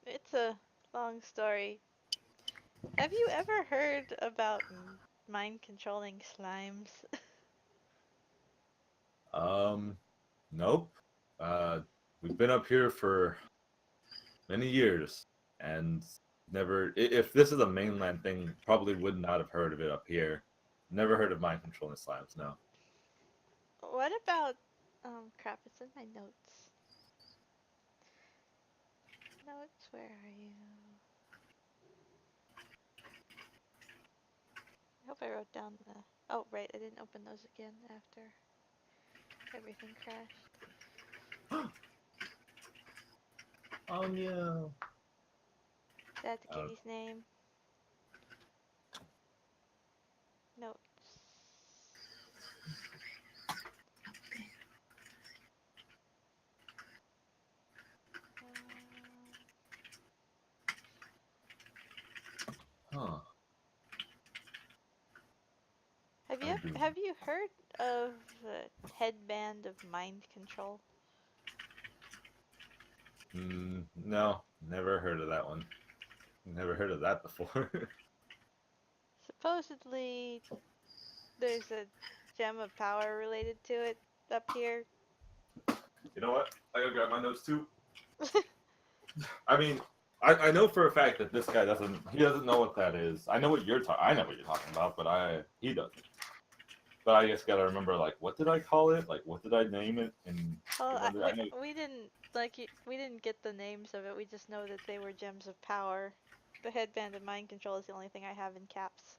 It's a long story. Have you ever heard about mind controlling slimes? Nope. We've been up here for many years and never. If this is a mainland thing, probably would not have heard of it up here. Never heard of mind controlling slimes. No. What about crap, it's in my notes. Notes, where are you? I hope I wrote down the... Oh, right, I didn't open those again after everything crashed. Oh no. That's the kitty's name. Notes. have you heard of the headband of mind control? No, never heard of that one. Never heard of that before. Supposedly, there's a gem of power related to it up here. You know what? I gotta grab my notes too. I mean, I know for a fact that this guy doesn't know what that is. I know what you're talking. I know what you're talking about, but he doesn't. But I just gotta remember, like, what did I call it? Like, what did I name it? And Well, I know. we didn't we didn't get the names of it. We just know that they were gems of power. The headband of mind control is the only thing I have in caps.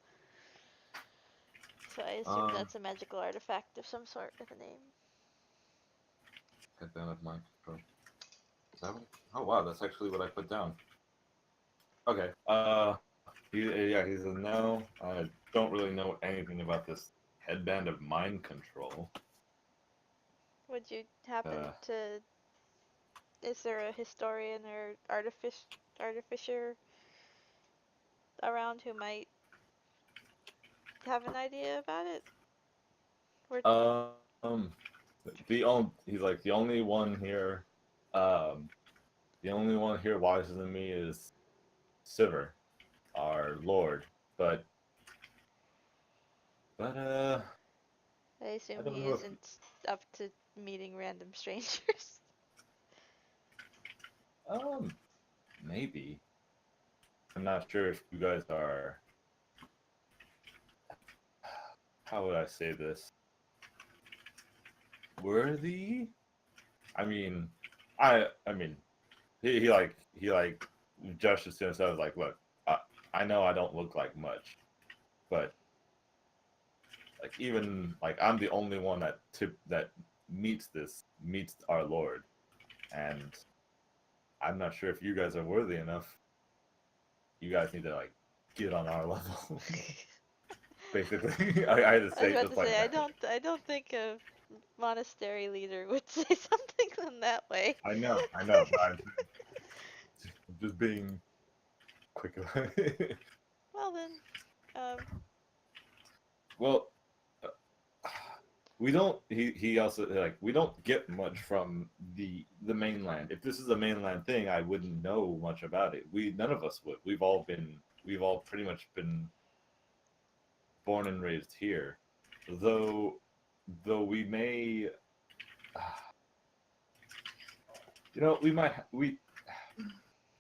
So I assume that's a magical artifact of some sort with a name. Headband of mind control. Is that what? Oh wow, that's actually what I put down. Okay. He's a no. I don't really know anything about this headband of mind control. Would you happen to? Is there a historian or artificer around who might have an idea about it? He's like the only one here. The only one here wiser than me is SIVER, our lord. But I assume don't he know if- isn't up to meeting random strangers. maybe. I'm not sure if you guys are. How would I say this? Worthy? I mean, he Josh as soon as I was like, look, I know I don't look like much, but like even like I'm the only one that meets our Lord, and I'm not sure if you guys are worthy enough. You guys need to like get on our level. Basically, I had to say I was just about to like say, that. I don't think a monastery leader would say something in that way. I know, but I'm just being quick about it. Well then, Well, we don't. He also like we don't get much from the mainland. If this is a mainland thing, I wouldn't know much about it. None of us would. We've all pretty much been born and raised here, though we may. We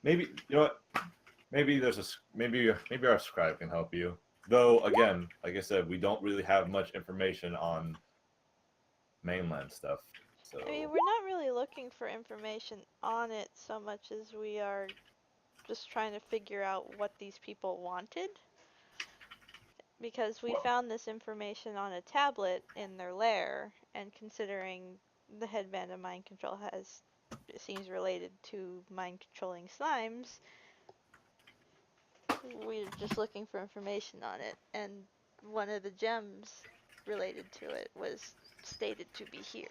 maybe what maybe maybe our scribe can help you. Though again, like I said, we don't really have much information on mainland stuff. So I mean, we're not really looking for information on it so much as we are just trying to figure out what these people wanted. Because we found this information on a tablet in their lair, and considering the headband of mind control it seems related to mind controlling slimes, we're just looking for information on it, and one of the gems related to it was stated to be here.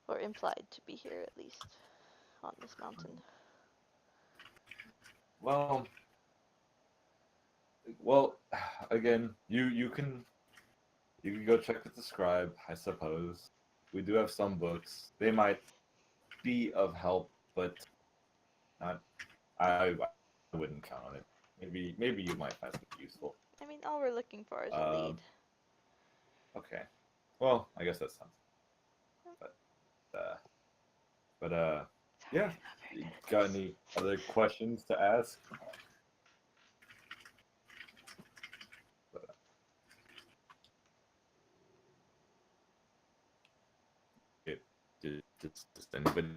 Or implied to be here, at least, on this mountain. well, again, you can go check with the scribe, I suppose. We do have some books. They might be of help, but not. I wouldn't count on it. Maybe you might find something useful. I mean, all we're looking for is a lead. Okay. Well, I guess that's something. But yeah. You got any other questions to ask? Does anybody?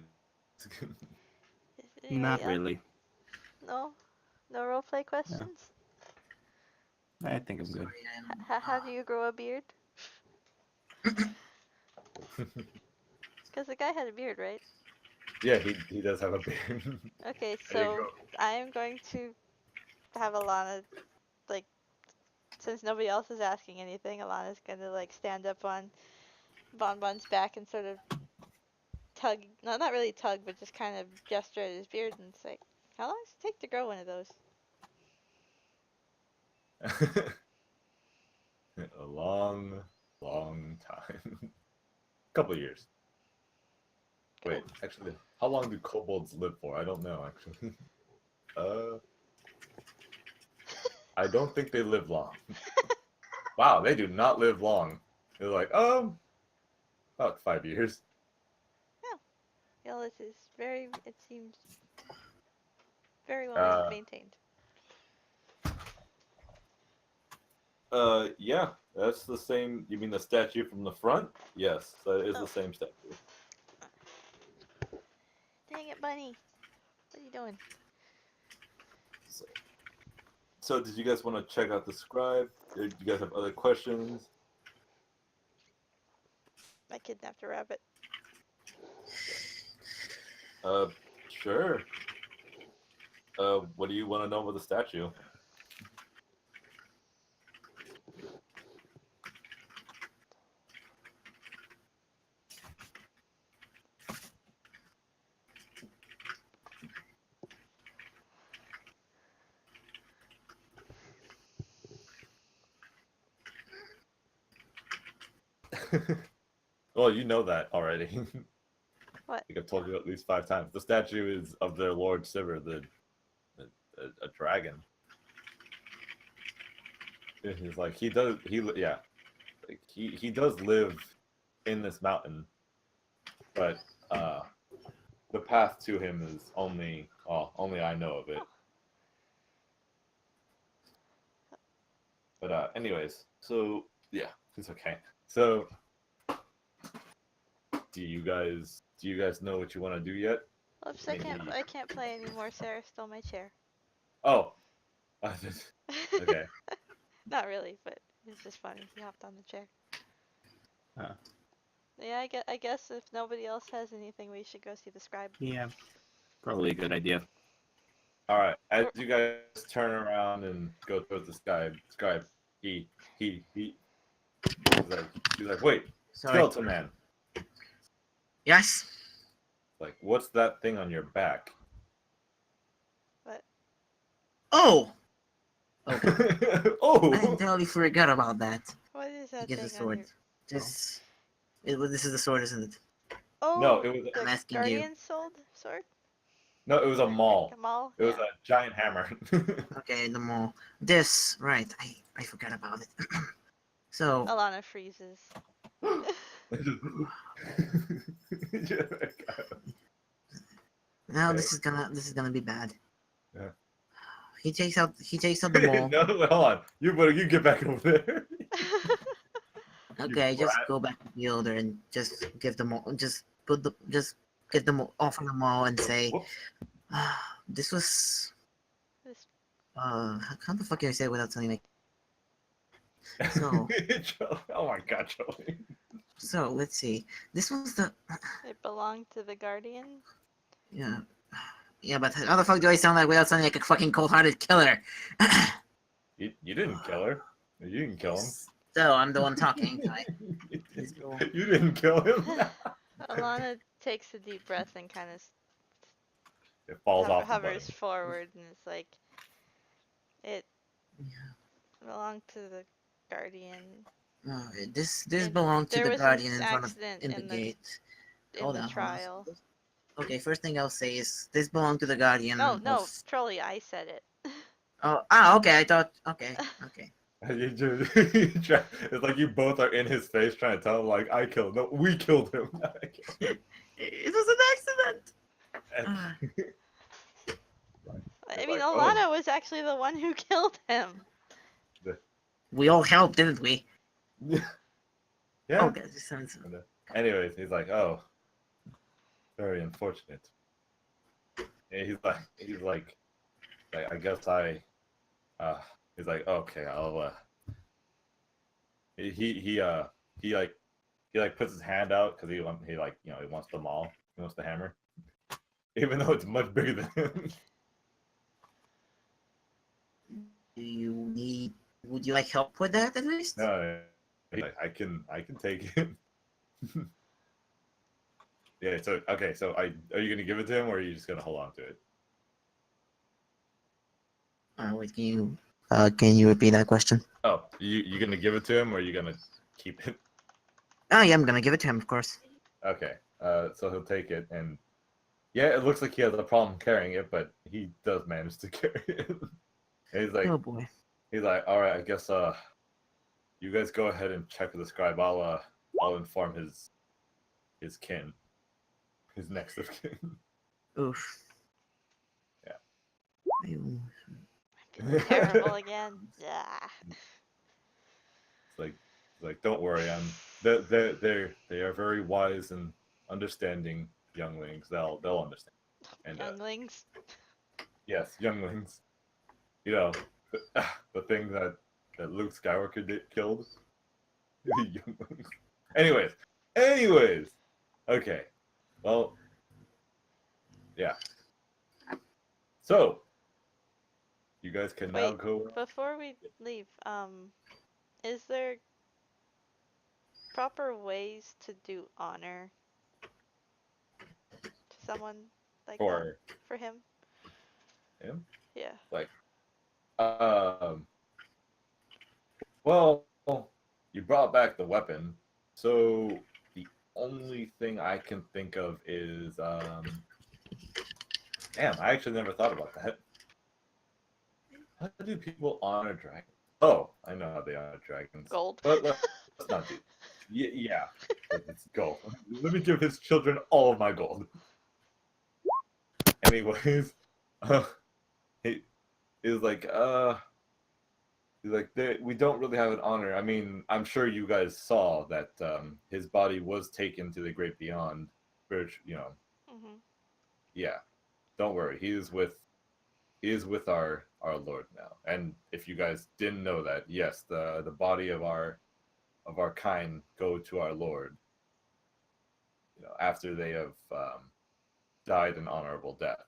Not Anybody else? really. No? No roleplay questions? I think I'm good. Sorry, How do you grow a beard? Because the guy had a beard, right? Yeah, he does have a beard. Okay, There you so go. I am going to have Alana, like, since nobody else is asking anything, Alana's gonna, like, stand up on Bonbon's back and sort of tug, no, not really tug, but just kind of gesture at his beard and say, how long does it take to grow one of those? a long, long time. Couple of years. Wait, actually, how long do kobolds live for? I don't know, actually. I don't think they live long. Wow, they do not live long. They're like, about 5 years. Yeah, it seems very well maintained. Yeah, that's the same. You mean the statue from the front? Yes, that is the same statue. Dang it, Bunny. What are you doing? So did you guys want to check out the scribe? Did you guys have other questions? I kidnapped a rabbit. Sure. What do you want to know about the statue? Well, you know that already. What? I think I've told you at least 5 times. The statue is of their Lord Sivir, a dragon. He's like he does live in this mountain, but the path to him is only I know of it. But anyways, so yeah, it's okay. So do you guys know what you want to do yet? Oops, I can't play anymore. Sarah stole my chair. Oh, okay. Not really, but it's just funny. He hopped on the chair. Huh. Yeah, I guess if nobody else has anything, we should go see the scribe. Yeah, probably a good idea. All right. As you guys turn around and go towards the scribe, he's like, wait, Sorry. skeleton man. Yes. Like, what's that thing on your back? What? Oh, Oh. I entirely forgot about that. What is that He gets a thing on sword. your... Just, this is the sword, isn't it? Oh, No, it was. I'm the asking you. guardian sword? No, it was a maul. A maul? It was Yeah. a giant hammer. Okay, the mall. This, right? I forgot about it. So Alana freezes. now Okay. this is gonna be bad. Yeah. He takes out the mall. No, wait, hold on. You get back over there. Okay, just brat. go back to the older and just give them all. Just get them off on the mall and say, Whoops. this was This- how the fuck can I say it without sounding like? So Oh my god, Joey. so let's see. This was the It belonged to the guardian? yeah, but how the fuck do I sound like without sounding like a fucking cold-hearted killer? You didn't kill her. You didn't kill him. So I'm the one talking. You didn't kill him. Alana takes a deep breath and kind of It falls off. hovers forward, and it's like it belonged to the guardian. This And belonged to there the was guardian an in front of accident in the gate. Hold the on, trial. Okay, first thing I'll say is this belonged to the guardian. No, of- Trolly, I said it. Okay. I thought. Okay. It's like you both are in his face trying to tell him, like, I killed him. No, we killed him. It was an accident. I mean, like, Alana was actually the one who killed him. We all helped, didn't we? Yeah. Okay, this sounds. Anyways, he's like, oh, very unfortunate. And he's like, I guess he's like, okay, I'll, he puts his hand out because he wants the maul, he wants the hammer, even though it's much bigger than him. Would you like help with that at least? No, I can take it. Yeah. So okay. So are you gonna give it to him, or are you just gonna hold on to it? Wait, can you Can you repeat that question? Oh, you gonna give it to him or you gonna keep it? Oh yeah, I'm gonna give it to him, of course. Okay. So he'll take it, and yeah, it looks like he has a problem carrying it, but he does manage to carry it. And Oh boy. he's like, all right, I guess you guys go ahead and check with the scribe. I'll inform his kin, his next of kin. Oof. Yeah. Ew. Feeling terrible again. Yeah. It's like, don't worry, they are very wise and understanding younglings. They'll understand. And Younglings. yes, younglings. You know, the thing that Luke Skywalker killed. The younglings. Anyways. Okay. Well, yeah. So, you guys can now Wait, go. before we leave, is there proper ways to do honor to someone like that For for him? him. Yeah. Like, well, you brought back the weapon, so the only thing I can think of is, damn, I actually never thought about that. How do people honor dragons? Oh, I know how they honor dragons. Gold. But let's not do. Yeah, it's gold. Let me give his children all of my gold. Anyways, he is like, he's like, we don't really have an honor. I mean, I'm sure you guys saw that his body was taken to the great beyond, which, you know, Mhm. yeah. Don't worry, he is with our Lord now. And if you guys didn't know that, yes, the body of our kind go to our Lord. You know, after they have died an honorable death.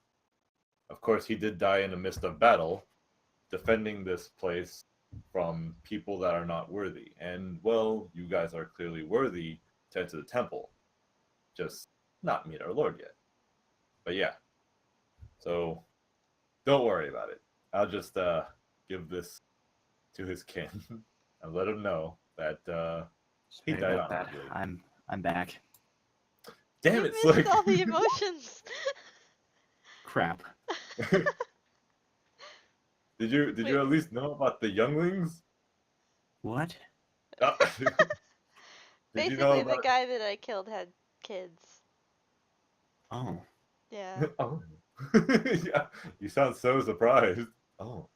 Of course, he did die in the midst of battle, defending this place from people that are not worthy. And well, you guys are clearly worthy to enter the temple, just not meet our Lord yet. But yeah, so don't worry about it. I'll just give this to his kin and let him know that he Sorry died about that. honorably. I'm back. Damn You it, missed Slick! all the emotions. Crap. Did you Wait. at least know about the younglings? What? Did you know Basically, the about? guy that I killed had kids. Oh. Yeah. Oh, yeah. You sound so surprised. Oh,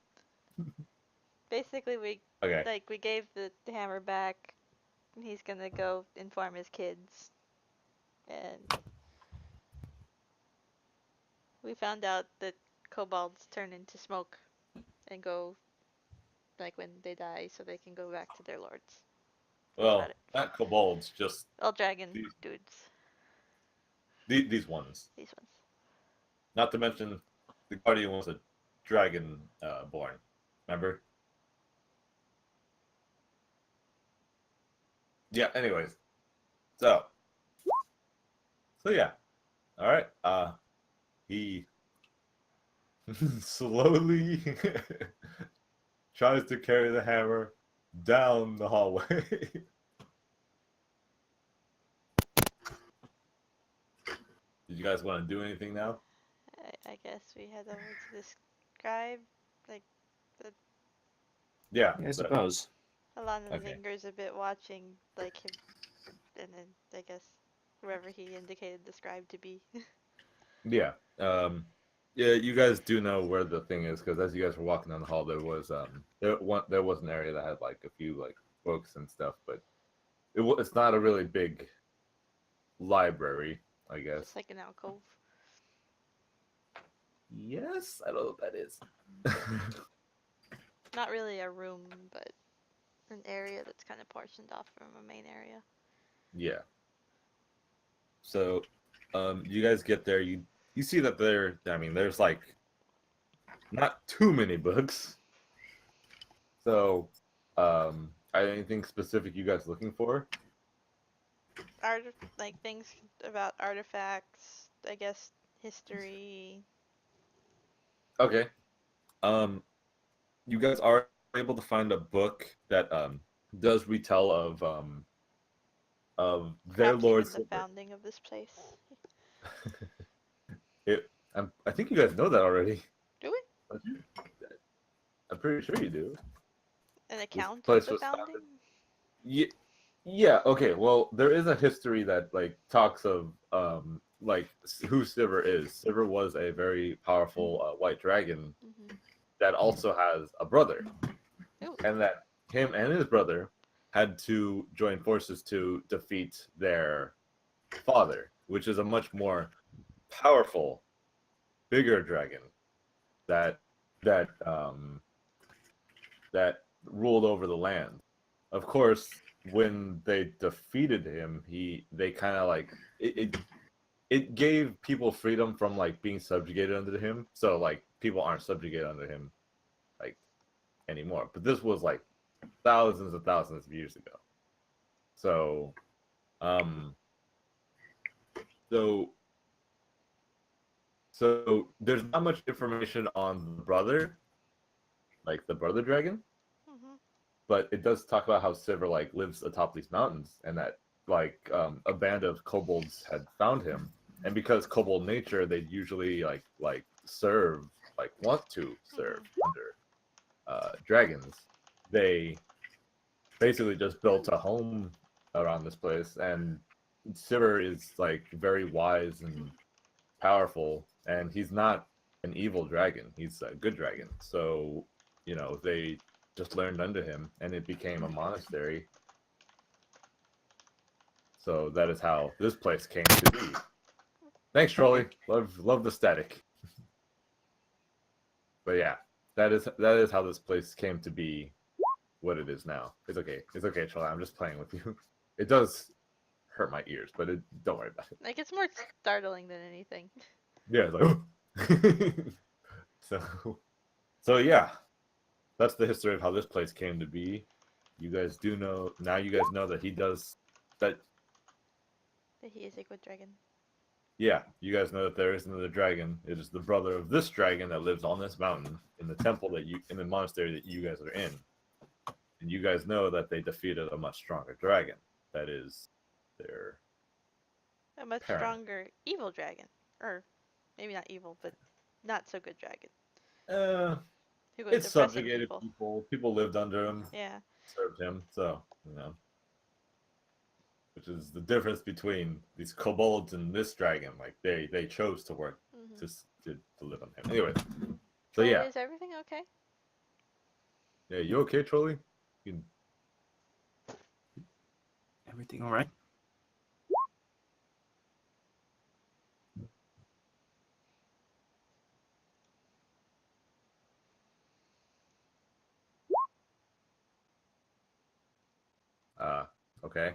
Basically, we okay. we gave the hammer back, and he's gonna go inform his kids. And we found out that kobolds turn into smoke and go like when they die, so they can go back to their lords. That's about Well, it. not kobolds, just All dragon these dudes. these ones. These ones. Not to mention, the guardian was a dragon born. Remember? Yeah. Anyways, so yeah. All right. He slowly tries to carry the hammer down the hallway. Did you guys want to do anything now? I guess we head over to the scribe. Like, Yeah. I suppose. Alana Okay. lingers a bit watching, like, him, and then, I guess, whoever he indicated the scribe to be. Yeah. Yeah, you guys do know where the thing is because as you guys were walking down the hall, there was there was an area that had like a few like books and stuff, but it's not a really big library, I guess. It's like an alcove. Yes, I don't know what that is. Not really a room, but an area that's kind of portioned off from a main area. Yeah. So, you guys get there. You see that there's like not too many books. So, anything specific you guys looking for? Like things about artifacts, I guess, history. Okay. You guys are able to find a book that does retell of their Perhaps Lord even the Silver. founding of this place. I think you guys know that already. Do we? Don't you? I'm pretty sure you do. An This account of place the was founding? founded. Yeah, yeah. Okay. Well, there is a history that like talks of like who Sivir is. Sivir was a very powerful white dragon Mm-hmm. that also has a brother, Ooh. and that him and his brother had to join forces to defeat their father, which is a much more powerful, bigger dragon that that that ruled over the land. Of course, when they defeated him, they kind of like it gave people freedom from like being subjugated under him. So like people aren't subjugated under him like anymore. But this was like thousands and thousands of years ago. So so so there's not much information on the brother, like the brother dragon, Mm-hmm. but it does talk about how Sivir like lives atop these mountains, and that like a band of kobolds had found him, and because kobold nature, they usually like serve, like want to serve under dragons. They basically just built a home around this place, and Sivir is like very wise and powerful, and he's not an evil dragon. He's a good dragon. So, you know, they just learned under him, and it became a monastery. So that is how this place came to be. Thanks, Trolley. Love the static. But yeah, that is how this place came to be what it is now. It's okay. It's okay, Trolley. I'm just playing with you. It does hurt my ears, but don't worry about it. Like, it's more startling than anything. Yeah, it's like so yeah, that's the history of how this place came to be. You guys do know now. You guys know that he does that. That he is a good dragon. Yeah, you guys know that there is another dragon. It is the brother of this dragon that lives on this mountain in the temple in the monastery that you guys are in. And you guys know that they defeated a much stronger dragon. That is their A much parent. stronger evil dragon. Or maybe not evil, but not so good dragon. Who goes It's oppressing subjugated people. people. People lived under him, Yeah. served him. So, you know. Which is the difference between these kobolds and this dragon. Like they chose to work Mm-hmm. to live on him. Anyway, so Trolley, yeah, is everything okay? yeah. You okay, Trolley? You Everything all right? okay.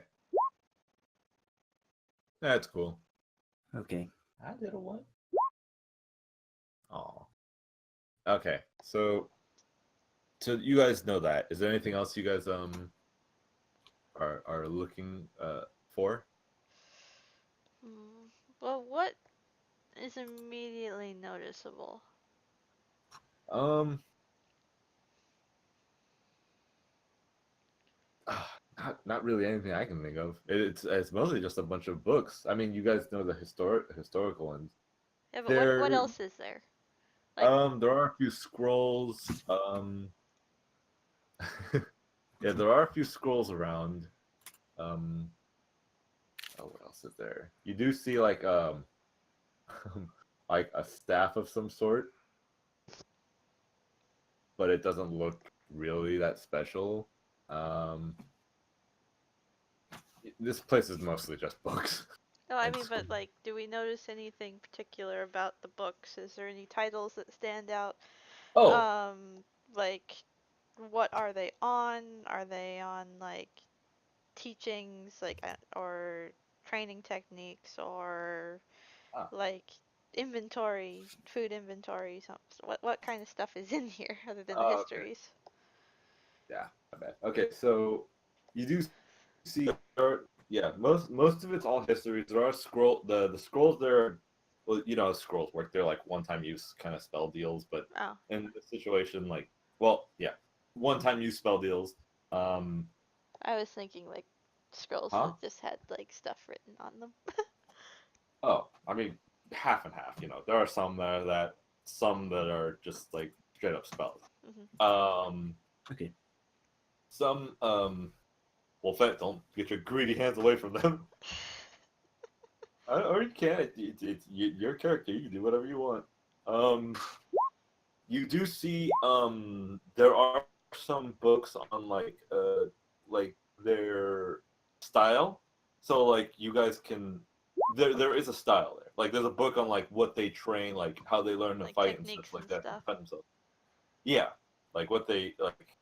That's cool. Okay. I did a what? Oh. Okay, so you guys know that. Is there anything else you guys are looking for? Hmm. Well, what is immediately noticeable? Um, not really anything I can think of. It's mostly just a bunch of books. I mean, you guys know the historical ones. Yeah, but what There, else is there? Like, there are a few scrolls. Yeah, there are a few scrolls around. Um, oh, what else is there? You do see like like a staff of some sort, but it doesn't look really that special. Um, this place is mostly just books. no, I and mean, but scrolls. like, do we notice anything particular about the books? Is there any titles that stand out? Oh, Like, what are they on? Are they on like teachings, like, or training techniques, or ah, like inventory, food inventory? What kind of stuff is in here other than the okay. histories? Yeah, my bad. Okay, so you do see, yeah, most of it's all histories. There are the scrolls there. Well, you know how scrolls work. They're like one-time use kind of spell deals, but Oh, in this situation, like, well, yeah, one-time use spell deals. I was thinking like scrolls Huh? that just had like stuff written on them. Oh, I mean, half and half. You know, there are some that are just like straight up spells. Mhm. Okay. Some well, don't get your greedy hands away from them. Or you can. It's your character. You can do whatever you want. You do see there are some books on like their style. So like you guys can there is a style there. Like there's a book on like what they train, like how they learn to Like fight and techniques stuff like and that to stuff. defend themselves. Yeah, like what they like.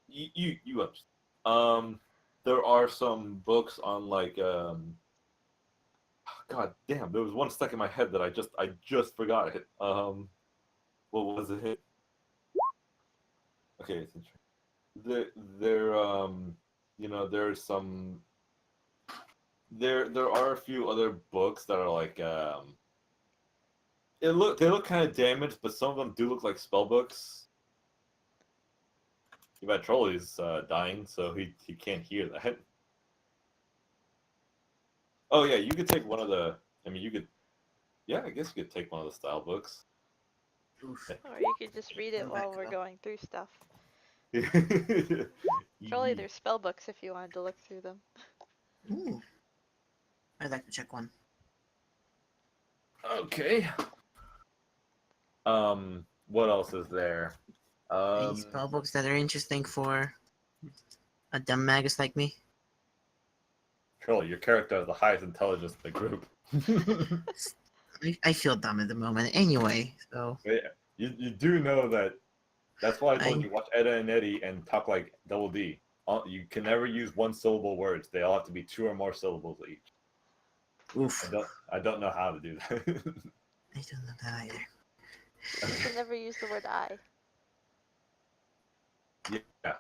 You understand. There are some books on like God damn, there was one stuck in my head that I just forgot it. What was it? Okay, it's interesting. There you know, there's some there are a few other books that are like they look kind of damaged, but some of them do look like spell books. You bet Trolley's dying, so he can't hear that. Oh yeah, you could take one of the. I mean, you could. Yeah, I guess you could take one of the style books. Oof. Or you could just read it Come while back we're up. going through stuff. okay. Surely there's spell books if you wanted to look through them. Ooh. I'd like to check one. What else is there? Any spell books that are interesting for a dumb magus like me? Trolley, your character has the highest intelligence in the group. I feel dumb at the moment anyway, so Yeah, you do know that. That's why I told I you watch Edda and Eddie and talk like Double D. You can never use one syllable words. They all have to be 2 or more syllables each. oof. I don't know how to do that. I don't know that either. You can never use the word I. Yeah.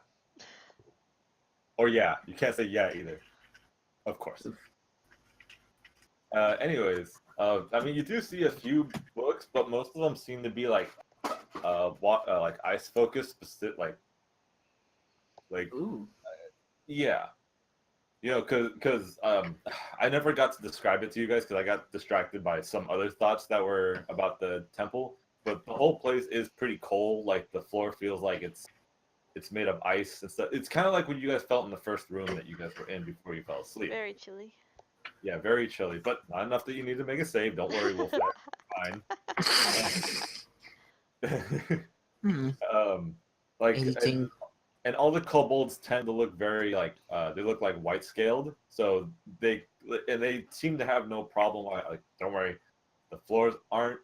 Or yeah, you can't say yeah either. Of course. Anyways, I mean, you do see a few books, but most of them seem to be like ice focused, specific, like Ooh. yeah, you know, because I never got to describe it to you guys because I got distracted by some other thoughts that were about the temple. But the whole place is pretty cold. Like the floor feels like it's made of ice and stuff. It's kind of like what you guys felt in the first room that you guys were in before you fell asleep. Very chilly. Yeah, very chilly, but not enough that you need to make a save. Don't worry, we'll fine. Hmm. Like Anything? and all the kobolds tend to look very like they look like white scaled, so they seem to have no problem. Like, don't worry, the floors aren't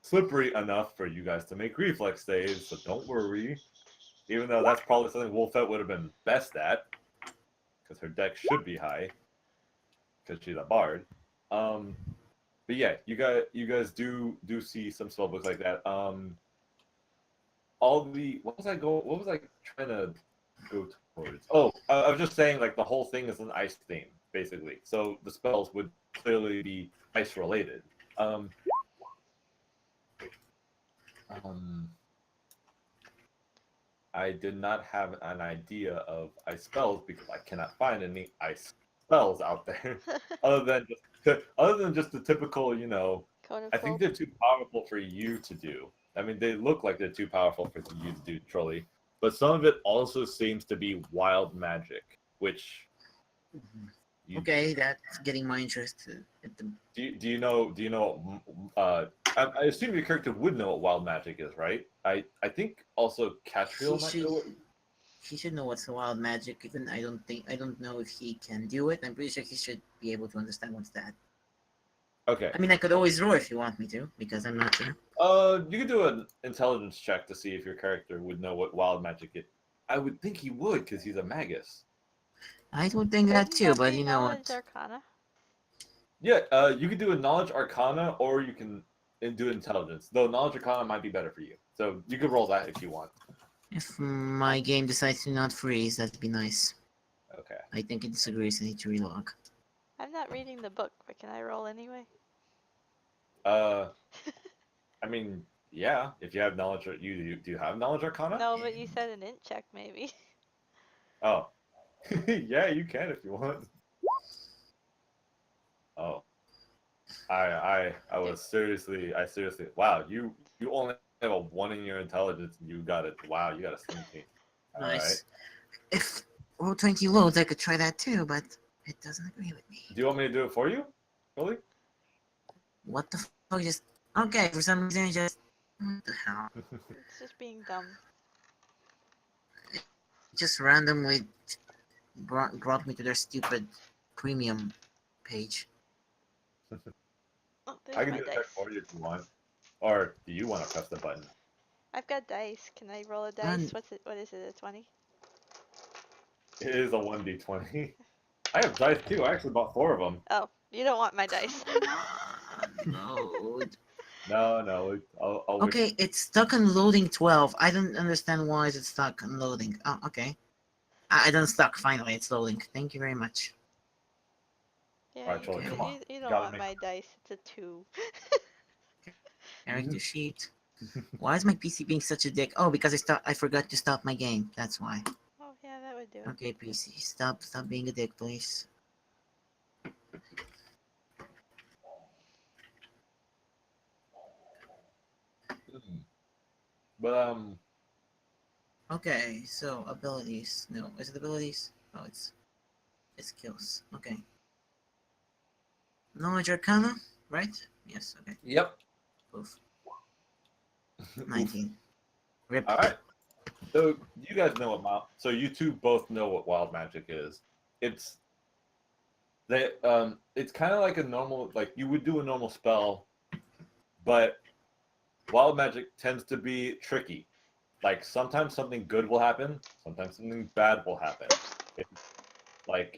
slippery enough for you guys to make reflex saves, so don't worry. Even though that's probably something Wolfette would have been best at, because her deck should be high, because she's a bard. But yeah, you guys do see some spell books like that. What was I trying to go towards? Oh, I was just saying like the whole thing is an ice theme, basically. So the spells would clearly be ice related. I did not have an idea of ice spells because I cannot find any ice spells out there other than just the typical, you know. Cone of I think Cold. they're too powerful for you to do. I mean, they look like they're too powerful for you to do, Trolley. But some of it also seems to be wild magic, which Okay, that's getting my interest. do you know? I assume your character would know what wild magic is, right? I think also Catriel might know. He should know what's wild magic. Even I don't know if he can do it. I'm pretty sure he should be able to understand what's that. Okay. I mean, I could always roll if you want me to, because I'm not sure. You could do an intelligence check to see if your character would know what wild magic is. I would think he would, because he's a magus. I would think that too, but you know Knowledge what? Arcana? Yeah, you could do a knowledge arcana, or you can do intelligence. Though knowledge arcana might be better for you, so you could roll that if you want. If my game decides to not freeze, that'd be nice. Okay. I think it disagrees. I need to relog. I'm not reading the book, but can I roll anyway? I mean, Yeah, if you have knowledge, do you have knowledge arcana? No, but you said an int check maybe. Oh, yeah, you can if you want. Oh, I was seriously, wow, you only have a 1 in your intelligence and you got it. Wow, you got a 17. All right. Nice. If Roll20 loads, I could try that too, but it doesn't agree with me. Do you want me to do it for you? Really? What the fuck? Just okay. For some reason, it just what the hell? It's just being dumb. Just randomly brought me to their stupid premium page. Oh, there's I can my do a check dice. for you if you want. Or do you want to press the button? I've got dice. Can I roll a dice? And- What's it? What is it? A 20? It is a 1d20. I have dice too. I actually bought 4 of them. Oh, you don't want my dice. No. No, I'll wait. Okay, it's stuck on loading 12. I don't understand why is it stuck on loading. Oh, okay. I don't stuck. Finally, it's loading. Thank you very much. Yeah, Alright, Troy, come on. you don't Gotta want make- my dice. It's a 2. Character sheet. Why is my PC being such a dick? Oh, because I forgot to stop my game. That's why. Oh yeah, that would do it. Okay, PC, stop being a dick, please. But Okay, so abilities. No, is it abilities? Oh, it's skills. Okay. Knowledge Arcana, right? Yes. Okay. yep. Oof. 19. Rip. All right. So you guys know what so you two both know what wild magic is. It's kind of like a normal, like you would do a normal spell, but wild magic tends to be tricky. Like sometimes something good will happen, sometimes something bad will happen.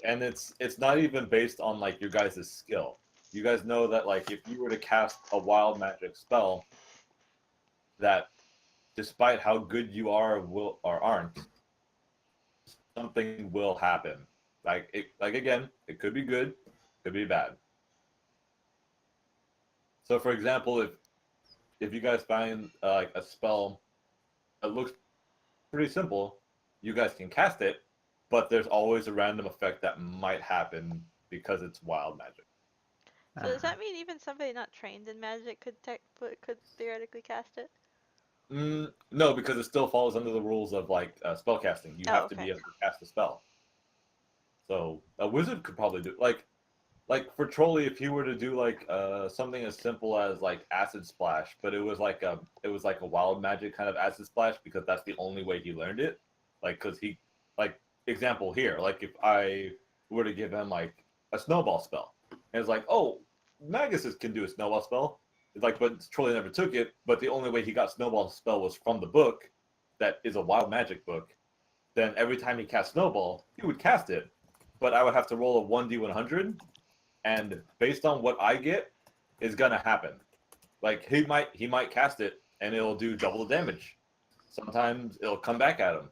And it's not even based on like your guys' skill. You guys know that like if you were to cast a wild magic spell, that despite how good you are or aren't, something will happen. Again, it could be good, could be bad. So for example, if you guys find like a spell that looks pretty simple, you guys can cast it, but there's always a random effect that might happen because it's wild magic. So does that mean even somebody not trained in magic could theoretically cast it? No, because it still falls under the rules of like spell casting. You have to okay. be able to cast a spell. So a wizard could probably do like for Trolley, if he were to do like something as simple as like acid splash, but it was like a wild magic kind of acid splash because that's the only way he learned it. Like because he like example here, like if I were to give him like a snowball spell, and it's like, oh, Maguses can do a snowball spell. It's like, but Trolley never took it. But the only way he got snowball spell was from the book, that is a wild magic book. Then every time he cast snowball, he would cast it, but I would have to roll a 1d100. And based on what I get, is gonna happen. Like he might cast it and it'll do double the damage. Sometimes it'll come back at him.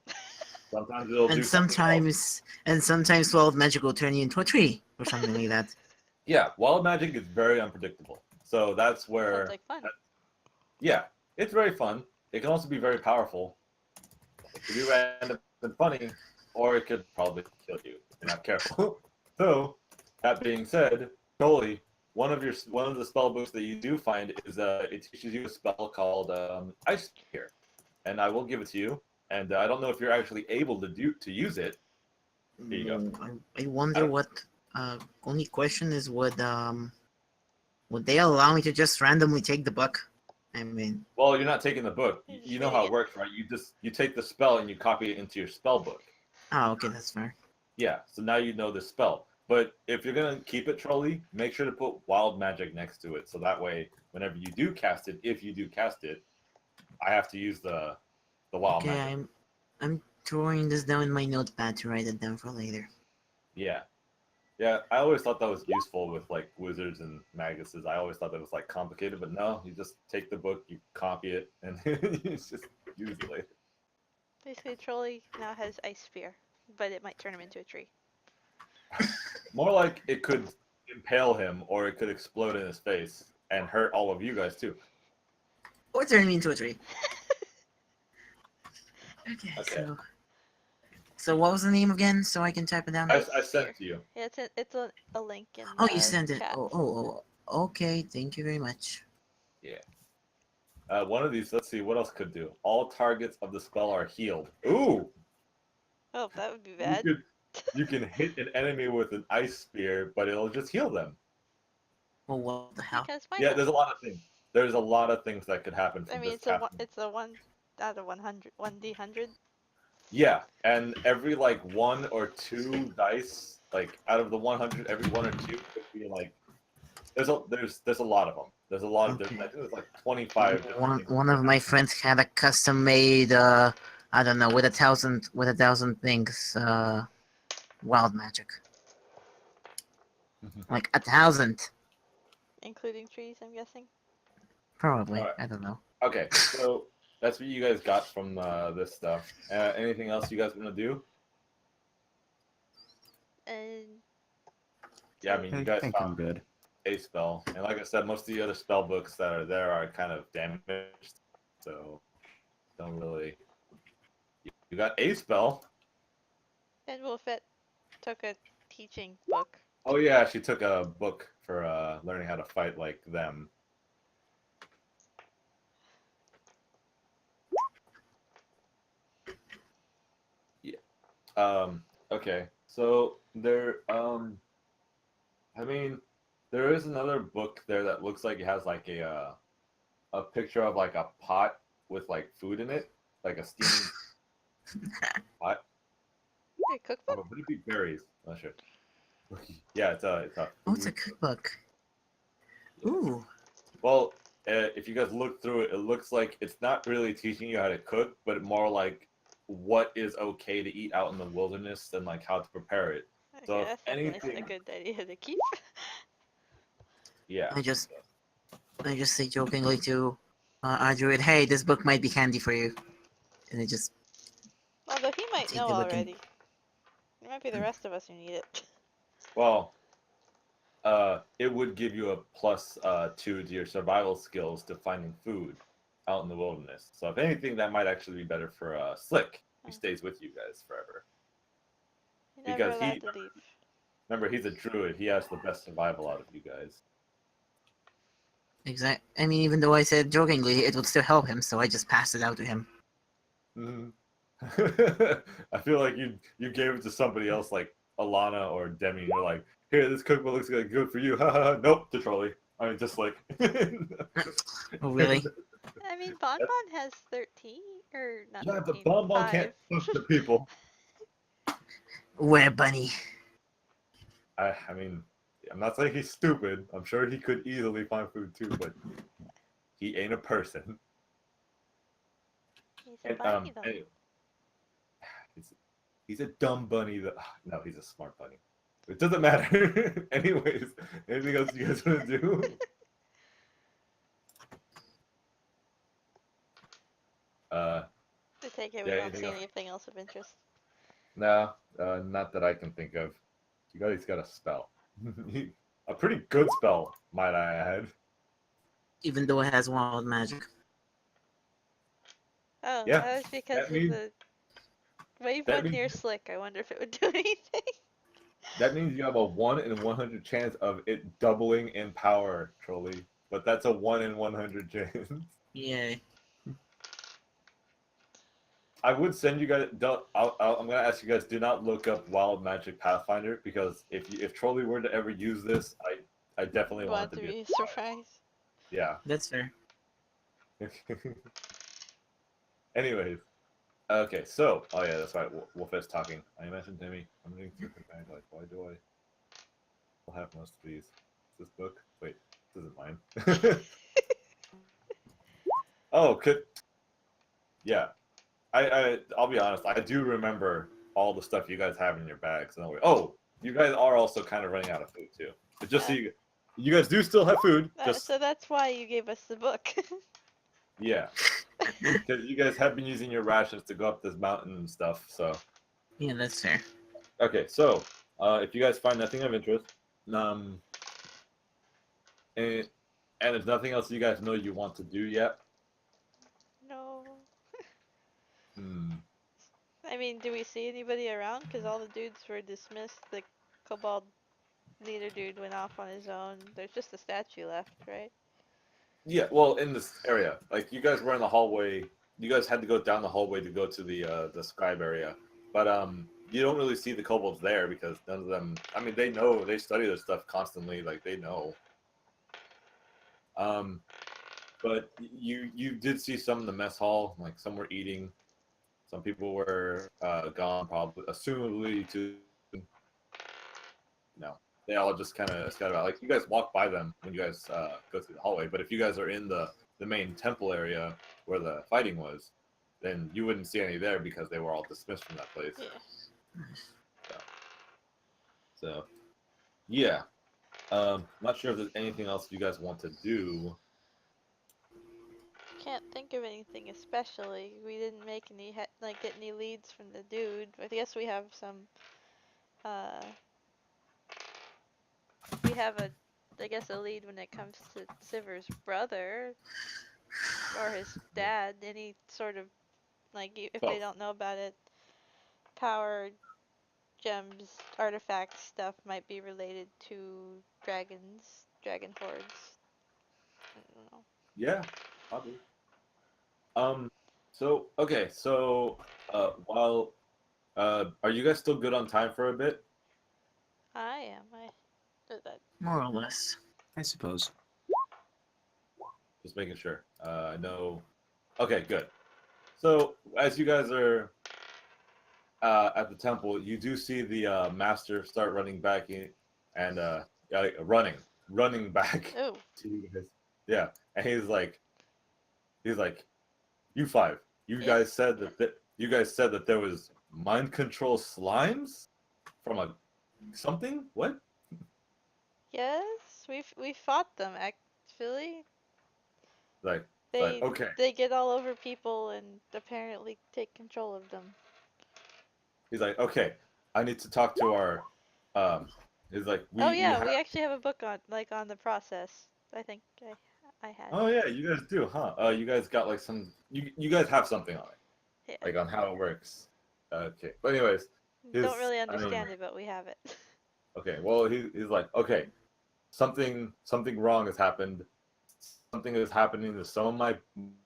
Sometimes it'll do sometimes wild magic will turn you into a tree or something like that. Yeah, wild magic is very unpredictable. So that's where Sounds like fun. yeah, it's very fun. It can also be very powerful. It could be random and funny, or it could probably kill you if you're not careful. So that being said, Jolie, one of the spell books that you do find is it teaches you a spell called Ice Spear, and I will give it to you. And I don't know if you're actually able to use it. Here you go. I wonder what. Only question is would they allow me to just randomly take the book? I mean, Well, you're not taking the book. You're just You know how reading it works, right? You take the spell and you copy it into your spell book. oh, okay, that's fair. Yeah, so now you know the spell. But if you're gonna keep it Trolley, make sure to put wild magic next to it, so that way, whenever you do cast it, if you do cast it, I have to use the wild Okay, magic. I'm drawing this down in my notepad to write it down for later. Yeah, I always thought that was useful with like wizards and maguses. I always thought that was like complicated, but no, you just take the book, you copy it, and you just use it later. Basically, Trolley now has Ice Spear, but it might turn him into a tree. More like it could impale him, or it could explode in his face and hurt all of you guys too. Or turn me into a tree. Okay, Okay. so what was the name again? So I can type it down. I sent it to you. Yeah, it's a link in Oh, the you sent it. chat. Oh. Okay, thank you very much. Yeah. One of these. Let's see what else could do. All targets of the spell are healed. Ooh. Oh, that would be bad. You can hit an enemy with an ice spear, but it'll just heal them. Well, what the hell? Because why Yeah, not? there's a lot of things. There's a lot of things that could happen from I mean, this it's a path. 1 out of 100, 1d100. Yeah, and every like 1 or 2 dice, like out of the 100, every 1 or 2 could be like there's a lot of them. There's a lot of different. I think there's like 25 different things. One of my friends had a custom made I don't know, with a thousand things wild magic. Like 1,000. Including trees, I'm guessing. Probably. Alright. I don't know. Okay, so that's what you guys got from this stuff. Anything else you guys want to do? And Yeah, I mean you guys think I'm found good. a spell, and like I said, most of the other spell books that are there are kind of damaged, so don't really. You got a spell. and Wolfette took a teaching book. Oh yeah, she took a book for learning how to fight like them. Yeah. Okay. So there. I mean, there is another book there that looks like it has like a picture of like a pot with like food in it, like a steaming pot. A cookbook? Oh, would it be berries? Not sure. Yeah, it's a. Oh, it's a food- cookbook. yeah. Ooh. Well, if you guys look through it, it looks like it's not really teaching you how to cook, but more like what is okay to eat out in the wilderness and like how to prepare it. So Okay, if that's definitely anything, a good idea to keep. yeah. I just say jokingly to our druid, hey, this book might be handy for you. And I just Although he might take know the book and already. It might be the rest of us who need it. Well, it would give you a plus 2 to your survival skills to finding food out in the wilderness. So if anything, that might actually be better for Slick. He stays with you guys forever. You're never Because allowed to leave. remember, he's a druid. He has the best survival out of you guys. I mean, even though I said jokingly, it would still help him, so I just passed it out to him. Mhm. I feel like you gave it to somebody else, like Alana or Demi. You're like, here, this cookbook looks like good for you. Nope, to Trolley. I mean, just like. Oh, really? I mean, Bonbon has 13, or not Yeah, 13, but Bonbon 5. can't talk to people. Where, bunny? I mean, I'm not saying he's stupid. I'm sure he could easily find food too, but he ain't a person. He's a And, bunny, though. anyway, he's a dumb bunny. No, he's a smart bunny. It doesn't matter. Anyways, anything else you guys want to do? I take it we yeah, don't anything see else? anything else of interest. No, not that I can think of. You guys got a spell. A pretty good spell, might I add. Even though it has wild magic. Oh, Yeah, that was because that of means- the wave that one means- near Slick. I wonder if it would do anything. That means you have a 1 in 100 chance of it doubling in power, Trolley. But that's a 1 in 100 chance. Yay. I would send you guys. I'm gonna ask you guys. Do not look up Wild Magic Pathfinder because if Trolley were to ever use this, I definitely want Want it to to be be. a surprise. Yeah. That's fair. Anyways, okay. So, oh yeah, that's right. Wolf is talking. I mentioned Timmy. I'm reading through the bag. Like, why do I? I'll have most of these. This book. Wait, this isn't mine. Oh, could. Yeah. I'll be honest. I do remember all the stuff you guys have in your bags. Oh, you guys are also kind of running out of food too. But just so you guys do still have food. Just So that's why you gave us the book. yeah, because you guys have been using your rations to go up this mountain and stuff. So Yeah, that's fair. okay, so if you guys find nothing of interest, and there's nothing else you guys know you want to do yet, Hmm. I mean, do we see anybody around? Because all the dudes were dismissed. The kobold leader dude went off on his own. There's just a statue left, right? Yeah, well, in this area, like you guys were in the hallway. You guys had to go down the hallway to go to the scribe area, but you don't really see the kobolds there because none of them. I mean, they know they study this stuff constantly. Like they know. Um, but you did see some in the mess hall. Like some were eating. Some people were gone, probably assumably to. No, they all just kind of scattered about. Like you guys walk by them when you guys go through the hallway, but if you guys are in the main temple area where the fighting was, then you wouldn't see any there because they were all dismissed from that place. Yeah. So yeah, not sure if there's anything else you guys want to do. Can't think of anything especially. We didn't make any get any leads from the dude. I guess we have some. We have I guess a lead when it comes to Siver's brother or his dad. Any sort of if they Both. don't know about it, power gems, artifact stuff might be related to dragon hordes. I don't know. Yeah, probably. So okay, so while are you guys still good on time for a bit? I am. I did that. More or less. I suppose. Just making sure. I know. Okay, good. So as you guys are at the temple, you do see the master start running back in, and yeah, like, running back Oh, to you guys. Yeah, and he's like, you five. You Yes. guys said you guys said that there was mind control slimes from a something. What? yes. We fought them actually. Like They okay. they get all over people and apparently take control of them. He's like, okay. I need to talk to our. He's like, Oh we yeah, have. we actually have a book on the process. I think I had. Oh yeah, you guys do, huh? You guys got like some. You guys have something on it, Yeah. like on how it works. Okay, but anyways, Don't really I don't understand know. it, but we have it. Okay, well he's like, okay, something wrong has happened. Something is happening to some of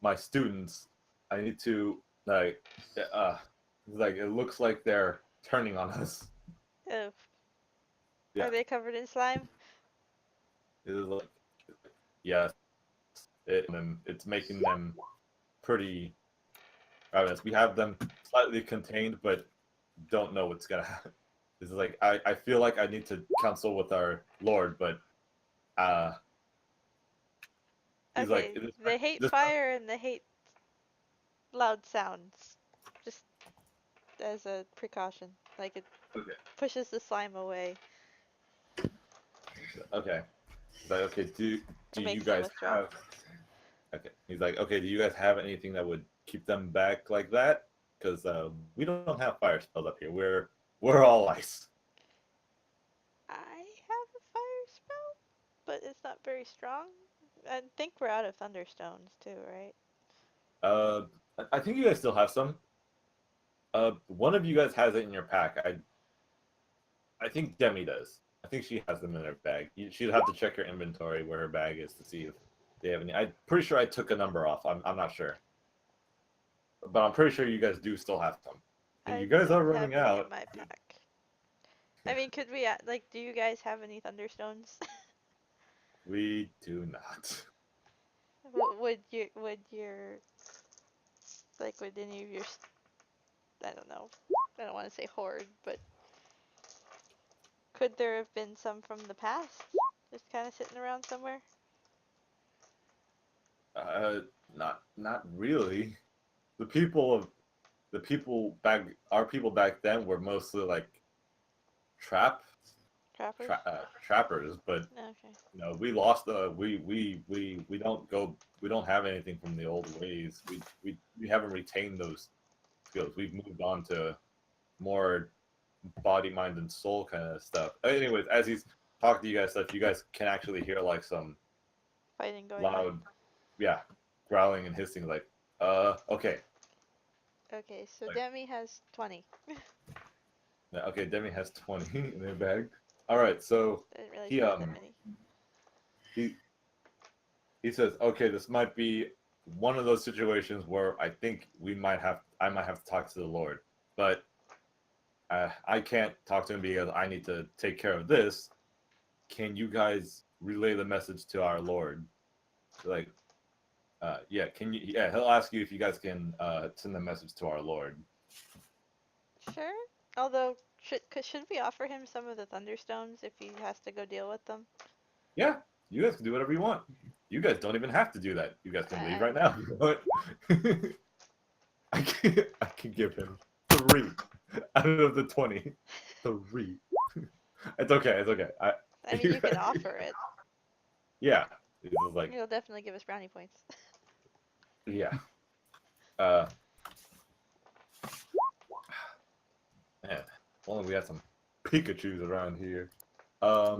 my students. I need to like, he's like, it looks like they're turning on us. Oh, Yeah. are they covered in slime? It is like, yes, it's making them pretty. Honest. We have them slightly contained, but don't know what's gonna happen. This is like I feel like I need to counsel with our Lord, but he's Okay, like they hate this, fire and they hate loud sounds. Just as a precaution, like it okay, pushes the slime away. okay. He's like, okay, do It you makes them guys withdraw. have? Okay, he's like, okay, do you guys have anything that would keep them back like that? Because we don't have fire spells up here. We're all ice. I have a fire spell, but it's not very strong. I think we're out of thunderstones too, right? I think you guys still have some. One of you guys has it in your pack. I think Demi does. I think she has them in her bag. She'd have to check her inventory where her bag is to see if they have any. I'm pretty sure I took a number off. I'm not sure, but I'm pretty sure you guys do still have some. And you guys are don't running have any out. in my pack. I mean, could we do you guys have any thunderstones? We do not. Would would any of your I don't know. I don't want to say horde, but could there have been some from the past? Just kind of sitting around somewhere? Not really. The people back, our people back then were mostly like Trappers? trappers, but Okay. you know, we lost we don't go, we don't have anything from the old ways. We haven't retained those skills. We've moved on to more body, mind, and soul kind of stuff. Anyways, as he's talking to you guys stuff, you guys can actually hear like some Fighting going loud, on. yeah, growling and hissing. Like, okay, Okay, so Like- Demi has 20. Yeah, okay, Demi has 20 in their bag. All right, so Didn't realize He, you had that many. he says, okay, this might be one of those situations where I think I might have to talk to the Lord, but I can't talk to him because I need to take care of this. Can you guys relay the message to our Lord? Like, yeah, can you? Yeah, he'll ask you if you guys can send the message to our Lord. Sure. Although, should we offer him some of the Thunderstones if he has to go deal with them? Yeah, you guys can do whatever you want. You guys don't even have to do that. You guys can leave right now. But I can give him 3 out of the 20. 3. It's okay. It's okay. I mean, you can offer it. Yeah. It was like, It'll definitely give us brownie points. yeah. Man, if only we had some Pikachus around here. I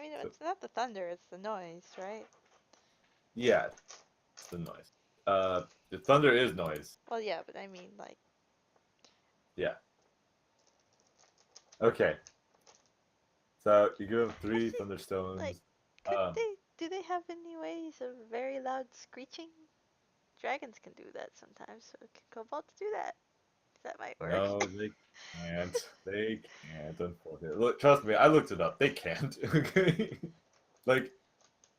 mean, it's not the thunder, it's the noise, right? Yeah, it's the noise. The thunder is noise. Well, yeah, but I mean, like, Yeah. Okay. So you give him 3 Actually, thunderstones. like, Um, do they have any ways of very loud screeching? Dragons can do that sometimes, so can kobolds do that? That might work. No, they can't. They can't, unfortunately. Look, trust me, I looked it up. They can't. Okay? Like,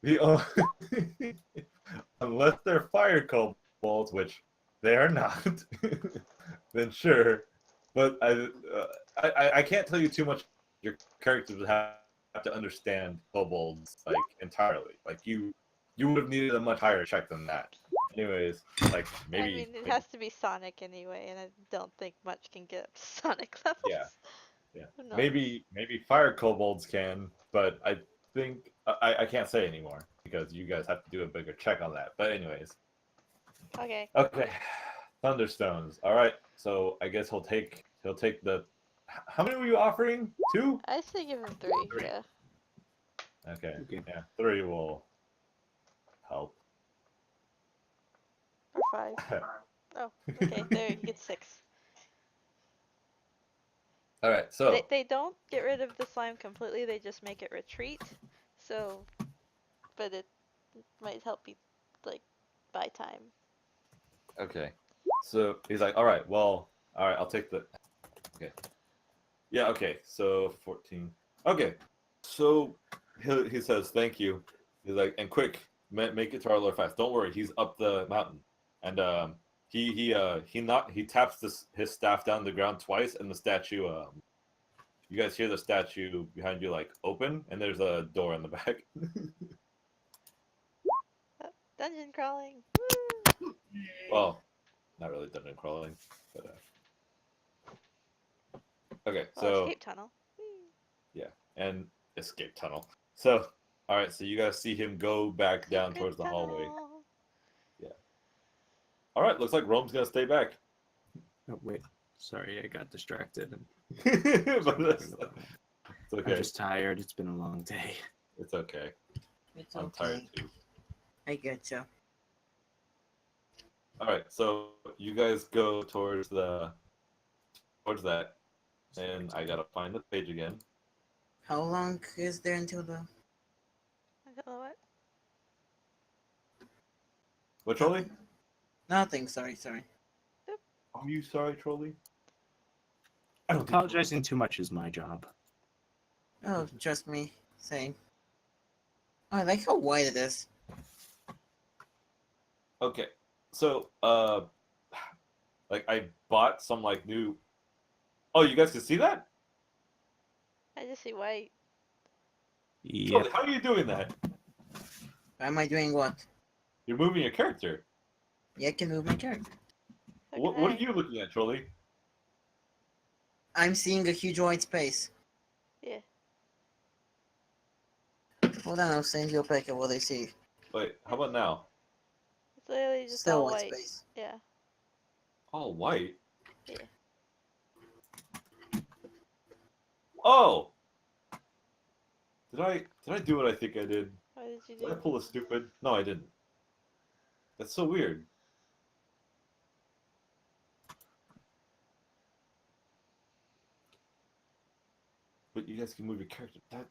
the only... unless they're fire kobolds, which they are not, then sure. But I can't tell you too much. Your characters would have to understand kobolds, like, entirely. Like, you would have needed a much higher check than that. Anyways, like, maybe... I mean, it has to be Sonic anyway, and I don't think much can get up to Sonic levels. Yeah. Yeah, Who knows? maybe fire kobolds can, but I think I can't say anymore because you guys have to do a bigger check on that. But anyways, Okay. okay, thunderstones. All right, so I guess he'll take the. How many were you offering? 2? I say give him 3. 3. Yeah. Okay, Okay. yeah, 3 will help. Or 5. Oh, okay. There, you get 6. All right, so They don't get rid of the slime completely. They just make it retreat. So, but it might help you, like, buy time. okay, so he's like, all right, I'll take the. Okay. Yeah, okay, so 14. Okay, so he says, thank you. He's like, and quick, make it to our Lord fast. Don't worry, he's up the mountain. And he taps his staff down the ground twice, and the statue, you guys hear the statue behind you, like, open, and there's a door in the back. Dungeon crawling. Woo! Well, not really dungeon crawling, but, okay, Well, so... escape tunnel. Whee! and escape tunnel. So, all right. So you guys see him go back down Secret towards the hallway. tunnel. All right. Looks like Rome's gonna stay back. Oh, wait. Sorry, I got distracted. But it's I'm okay. just tired. It's been a long day. It's okay. It's I'm okay. tired too. I get you. All right. So you guys go towards that, and I gotta find the page again. How long is there until the? Until what? What, Trolley? Nothing. Sorry. Are you sorry, Trolley? I don't think- Apologizing too much is my job. Oh, trust me. Same. Oh, I like how wide it is. Okay. So, like, I bought some, like, new... Oh, you guys can see that? I just see white. Yeah. Trolley, how are you doing that? Am I doing what? You're moving your character. Yeah, I can move my character. So What can are I. you looking at, Trolley? I'm seeing a huge white space. Yeah. Hold on, I'll send you a pic of what I see. Wait, how about now? It's literally just Still all white white. space. Yeah. All white? Yeah. Oh! Did I do what I think I did? What did you Did I do? pull a stupid? No, I didn't. That's so weird. but you guys can move your character. That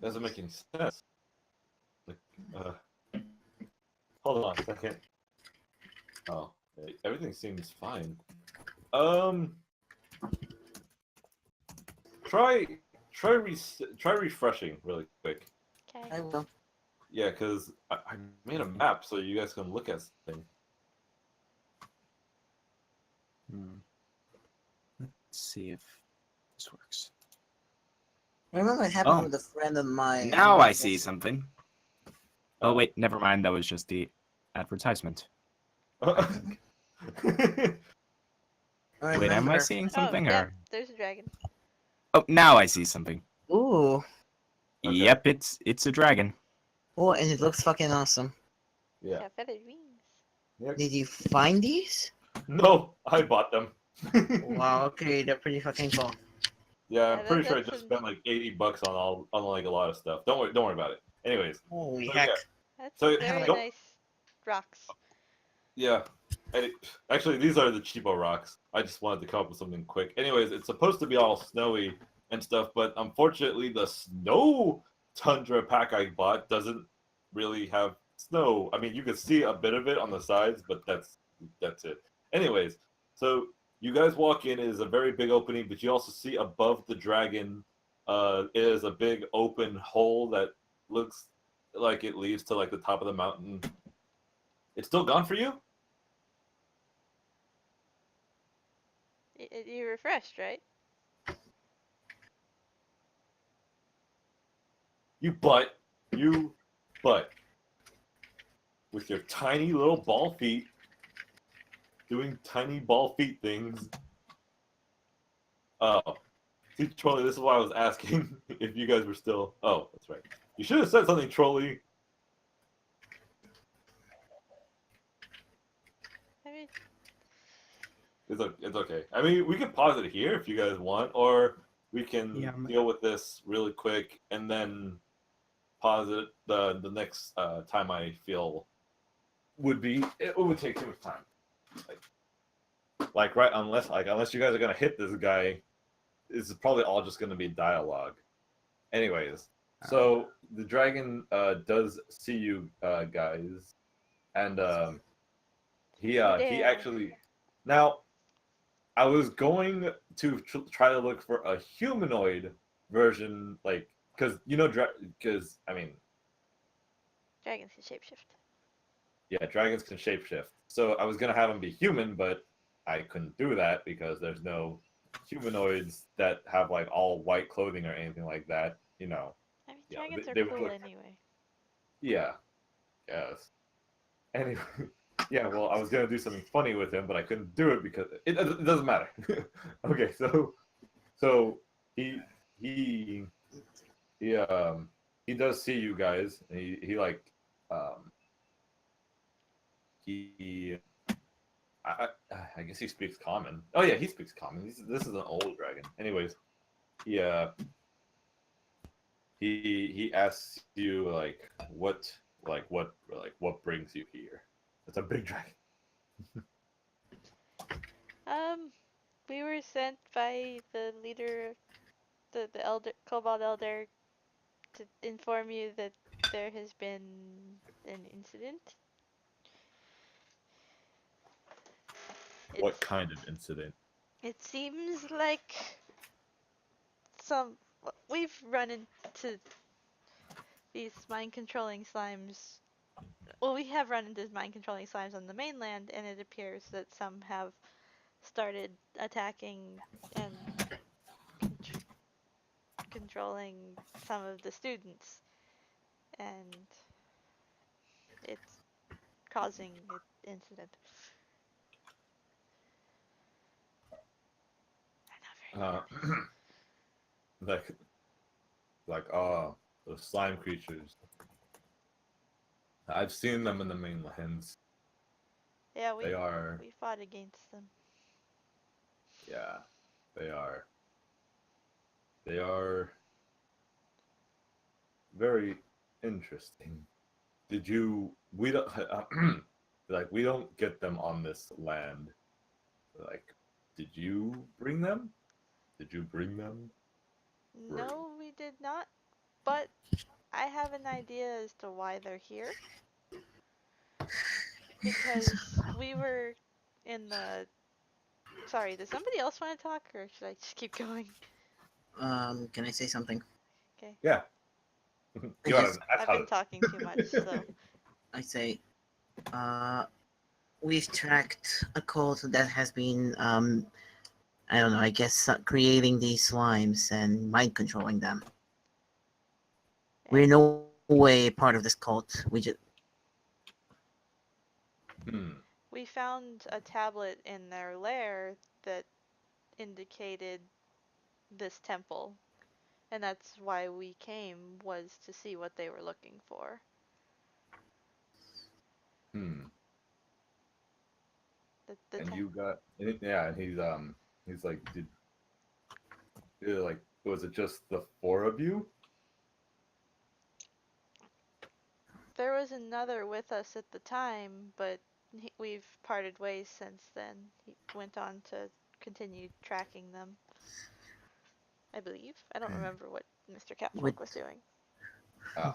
doesn't make any sense. Like, hold on a second. Oh, everything seems fine. Try refreshing really quick. Okay. I will. Yeah, because I made a map so you guys can look at something. Let's see if this works. Remember what happened Oh. with a friend of mine? Now I see something. Oh wait, never mind. That was just the advertisement. I Wait, am I remember. seeing Oh, something yep, or? there's a dragon. Oh, now I see something. Ooh. Okay. Yep, it's a dragon. Oh, and it looks fucking awesome. Yeah. Got feathered wings. Yeah. Did you find these? No, I bought them. Wow, okay, they're pretty fucking cool. Yeah, I'm Yeah, pretty sure I that's just some- spent like $80 on like a lot of stuff. Don't worry about it. Anyways, Holy So, heck. yeah. That's So, some very don't- nice rocks. yeah. Actually, these are the cheapo rocks. I just wanted to come up with something quick. Anyways, it's supposed to be all snowy and stuff, but unfortunately, the snow tundra pack I bought doesn't really have snow. I mean, you can see a bit of it on the sides, but that's it. Anyways, so you guys walk in. It is a very big opening, but you also see above the dragon is a big open hole that looks like it leads to like the top of the mountain. It's still gone for you? You refreshed, right? You butt. With your tiny little ball feet doing tiny ball feet things. Oh. See, Trolley, this is why I was asking if you guys were still... Oh, that's right. You should have said something, Trolley. I mean, It's okay. I mean, we can pause it here if you guys want, or we can Yeah, deal with this really quick and then pause it the next time I feel it would take too much time. Like right, unless you guys are gonna hit this guy, it's probably all just gonna be dialogue. Anyways, so the dragon does see you guys, and he actually now. I was going to try to look for a humanoid version, like, because I mean, dragons can shapeshift. yeah, dragons can shapeshift. So I was gonna have him be human, but I couldn't do that because there's no humanoids that have like all white clothing or anything like that. You know. I mean, Yeah, dragons they are would cool look- anyway. Yeah. Yes. Anyway, yeah. Well, I was gonna do something funny with him, but I couldn't do it because it doesn't matter. Okay, so he does see you guys. And he like he I guess he speaks common. Oh yeah, he speaks common. This is an old dragon. Anyways, he asks you what brings you here. It's a big dragon. We were sent by the leader, the elder, Cobalt Elder, to inform you that there has been an incident. What kind of incident? It seems like we've run into these mind controlling slimes. Well, we have run into mind controlling slimes on the mainland, and it appears that some have started attacking and controlling some of the students, and it's causing an incident. I'm not very good. The slime creatures. I've seen them in the mainlands. Yeah, They are. we fought against them. Yeah, they are. They are very interesting. Did you? We don't we don't get them on this land. Like, did you bring them? Did you bring them? No, we did not. But I have an idea as to why they're here. Because we were in the. Sorry, does somebody else want to talk, or should I just keep going? Can I say something? Okay. Yeah. You just- I've been talking too much, so. I say, we've tracked a cult that has been, I don't know, I guess creating these slimes and mind controlling them. We're in no way part of this cult. We just, We found a tablet in their lair that indicated this temple, and that's why we came, was to see what they were looking for. The And you got, yeah, and he's like, like, was it just the four of you? There was another with us at the time, but we've parted ways since then. He went on to continue tracking them, I believe. I don't remember what Mr. Catfolk was doing. Oh.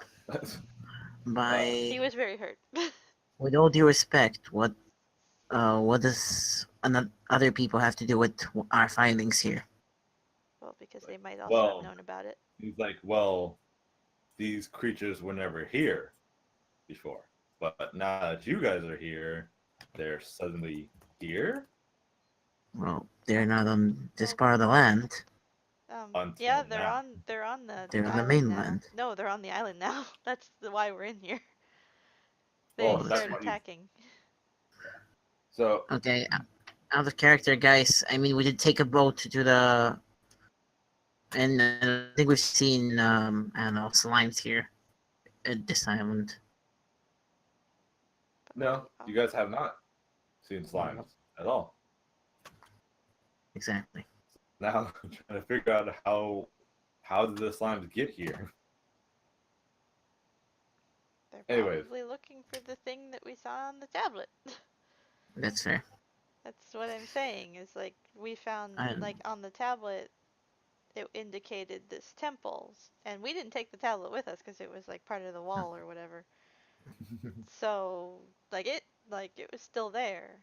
He was very hurt. with all due respect, what does other people have to do with our findings here? Well, because they might also have known about it. He's like, well, these creatures were never here before, but now that you guys are here, they're suddenly here. Well, they're not on this part of the land. Yeah, they're on the They're on the island mainland. now. No, they're on the island now. That's why we're in here. They Well, that's started why you- attacking. So Okay, out of character, guys. I mean, we did take a boat to the, and I think we've seen, I don't know, slimes here at this island. no, you guys have not seen slimes at all. Exactly. Now I'm trying to figure out how did the slimes get here? They're Anyways. probably looking for the thing that we saw on the tablet. That's fair. That's what I'm saying, is like, we found, like, on the tablet, it indicated this temple, and we didn't take the tablet with us because it was, like, part of the wall or whatever. So, it was still there.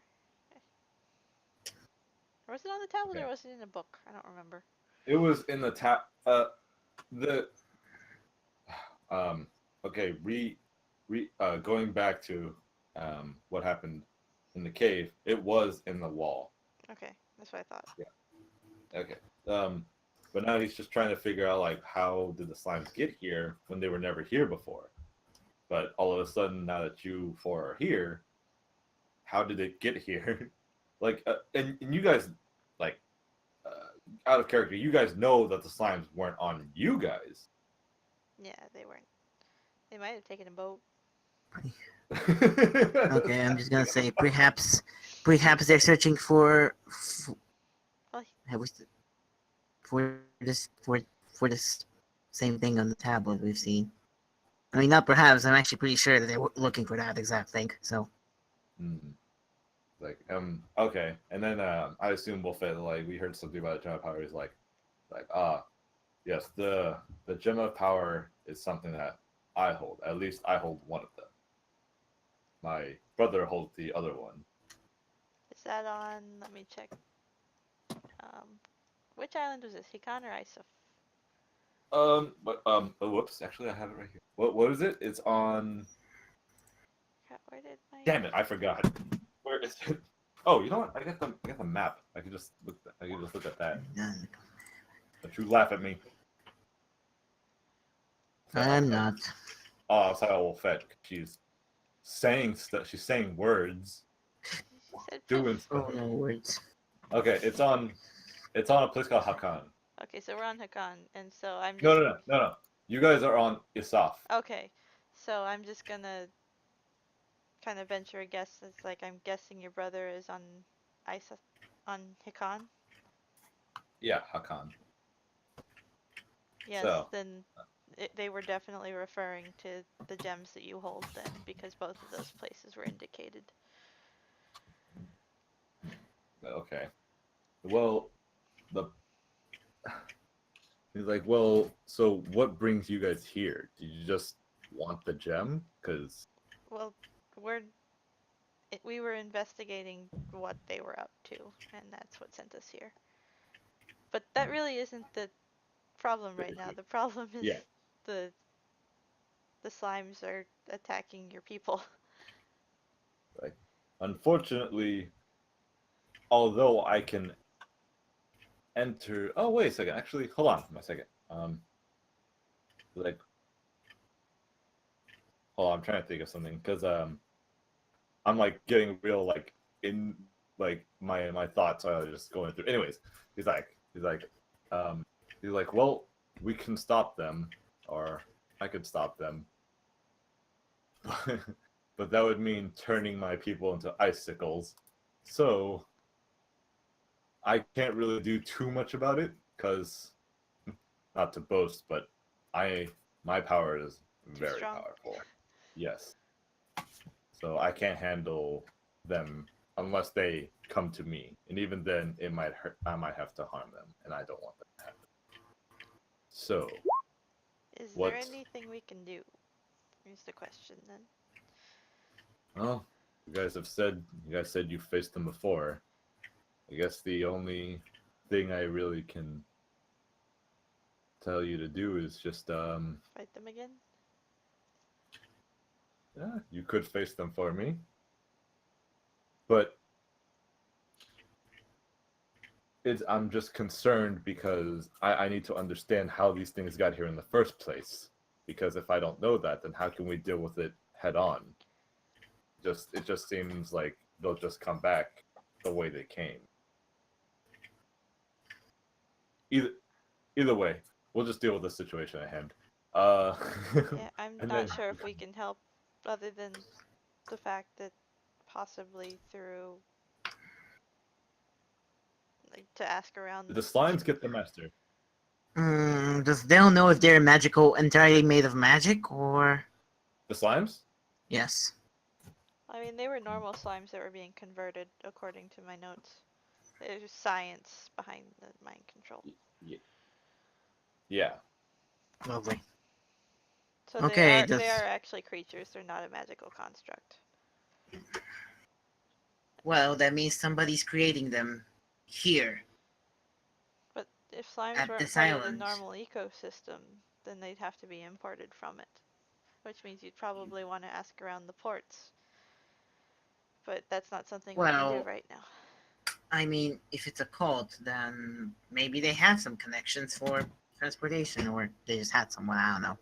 Or was it on the tablet or was it in a book? I don't remember. It was in the okay, going back to what happened in the cave, it was in the wall. Okay, that's what I thought. Yeah. Okay. But now he's just trying to figure out, like, how did the slimes get here when they were never here before? But all of a sudden, now that you four are here, how did it get here? Like, and you guys, like, out of character, you guys know that the slimes weren't on you guys. Yeah, they weren't. They might have taken a boat. Okay, I'm just gonna say perhaps they're searching for this same thing on the tablet we've seen. I mean, not perhaps. I'm actually pretty sure that they were looking for that exact thing. So. Like, okay, and then I assume Wolfette, like, we heard something about the gem of power. He's like, yes, the gem of power is something that I hold. At least I hold one of them. My brother holds the other one. Is that on? Let me check. Which island was this? Hikan or Isuf? Whoops, actually, I have it right here. What is it? It's on. Where did my? Damn it, I forgot. Where is it? Oh, you know what? I got the map. I can just look at that. Don't you laugh at me. I'm not. Oh, I was like, Wolfette. She's saying stuff. She's saying words. Doing stuff. Oh no words. Okay, it's on a place called Hakan. Okay, so we're on Hakan, and so I'm just... No. You guys are on Isaf. Okay, so I'm just gonna kind of venture a guess. It's like, I'm guessing your brother is on Hikan? Yeah, Hakan. Yes, so, then they were definitely referring to the gems that you hold then, because both of those places were indicated. Okay. Well, He's like, well, so what brings you guys here? Do you just want the gem? Because Well, we were investigating what they were up to, and that's what sent us here. But that really isn't the problem right now. The problem is Yeah. the slimes are attacking your people. like, unfortunately, although I can enter. Oh, wait a second. Actually, hold on a second. Like, hold on, I'm trying to think of something because I'm like getting real like in like my thoughts are just going through. Anyways, he's like, well, we can stop them, or I could stop them, but that would mean turning my people into icicles. So I can't really do too much about it because, not to boast, but my power is very strong. powerful. Yes. So I can't handle them unless they come to me, and even then, it might hurt. I might have to harm them, and I don't want that to happen. So, Is what? there anything we can do? Here's the question then. Well, you guys said you faced them before. I guess the only thing I really can tell you to do is just Fight them again? yeah, you could face them for me, but I'm just concerned because I need to understand how these things got here in the first place. Because if I don't know that, then how can we deal with it head on? It just seems like they'll just come back the way they came. Either way, we'll just deal with the situation at hand. Yeah, I'm and not then- sure if we can help other than the fact that possibly through like to ask around the slimes get the master. Does they'll know if they're magical, entirely made of magic, or The slimes? yes? I mean, they were normal slimes that were being converted, according to my notes. There's science behind the mind control. Yeah. Lovely. So Okay, they are actually creatures. They're not a magical construct. Well, that means somebody's creating them here. But if slimes At weren't this part of the island. normal ecosystem, then they'd have to be imported from it. Which means you'd probably want to ask around the ports. But that's not something we can do Well, right now. I mean, if it's a cult, then maybe they have some connections for transportation, or they just had someone. I don't know.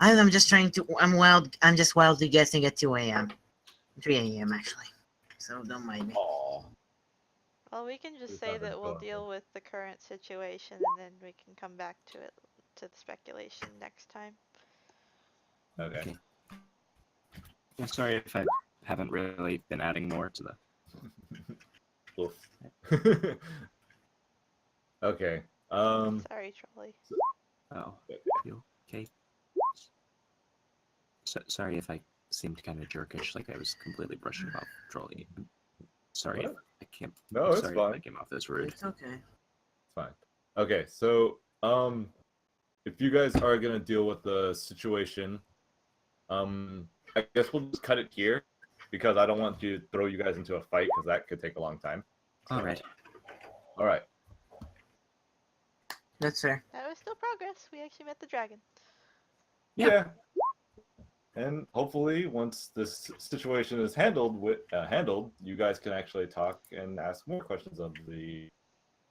I'm just trying to. I'm just wildly guessing at 2 a.m. 3 a.m. actually. So don't mind me. Aw. Well, we can just There's say nothing that we'll going deal on. with the current situation and then we can come back to it, to the speculation next time. Okay. Okay. Yeah, sorry if I haven't really been adding more to the. Oof. Okay. Sorry, Trolley. Oh, you okay? Sorry if I seemed kind of jerkish, like I was completely brushing off Trolley. Sorry, What? I can't. No, I'm it's sorry fine. if I came off this rude. It's okay. It's fine. Okay, so if you guys are gonna deal with the situation, I guess we'll just cut it here because I don't want to throw you guys into a fight because that could take a long time. All right. All right. That's fair. That was still progress. We actually met the dragon. Yeah. And hopefully, once this situation is handled, you guys can actually talk and ask more questions of the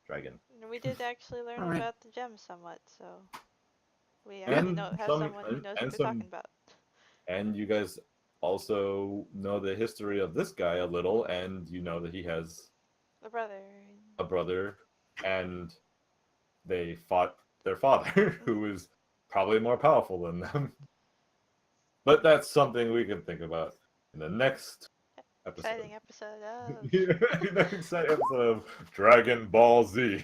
dragon. And we did actually learn Alright. about the gems somewhat, so we actually And have some- someone who knows and what they're some- talking about. And you guys also know the history of this guy a little, and you know that he has The brother. a brother, and they fought their father, who is probably more powerful than them. But that's something we can think about in the next episode. Exciting episode of... Next episode of Dragon Ball Z.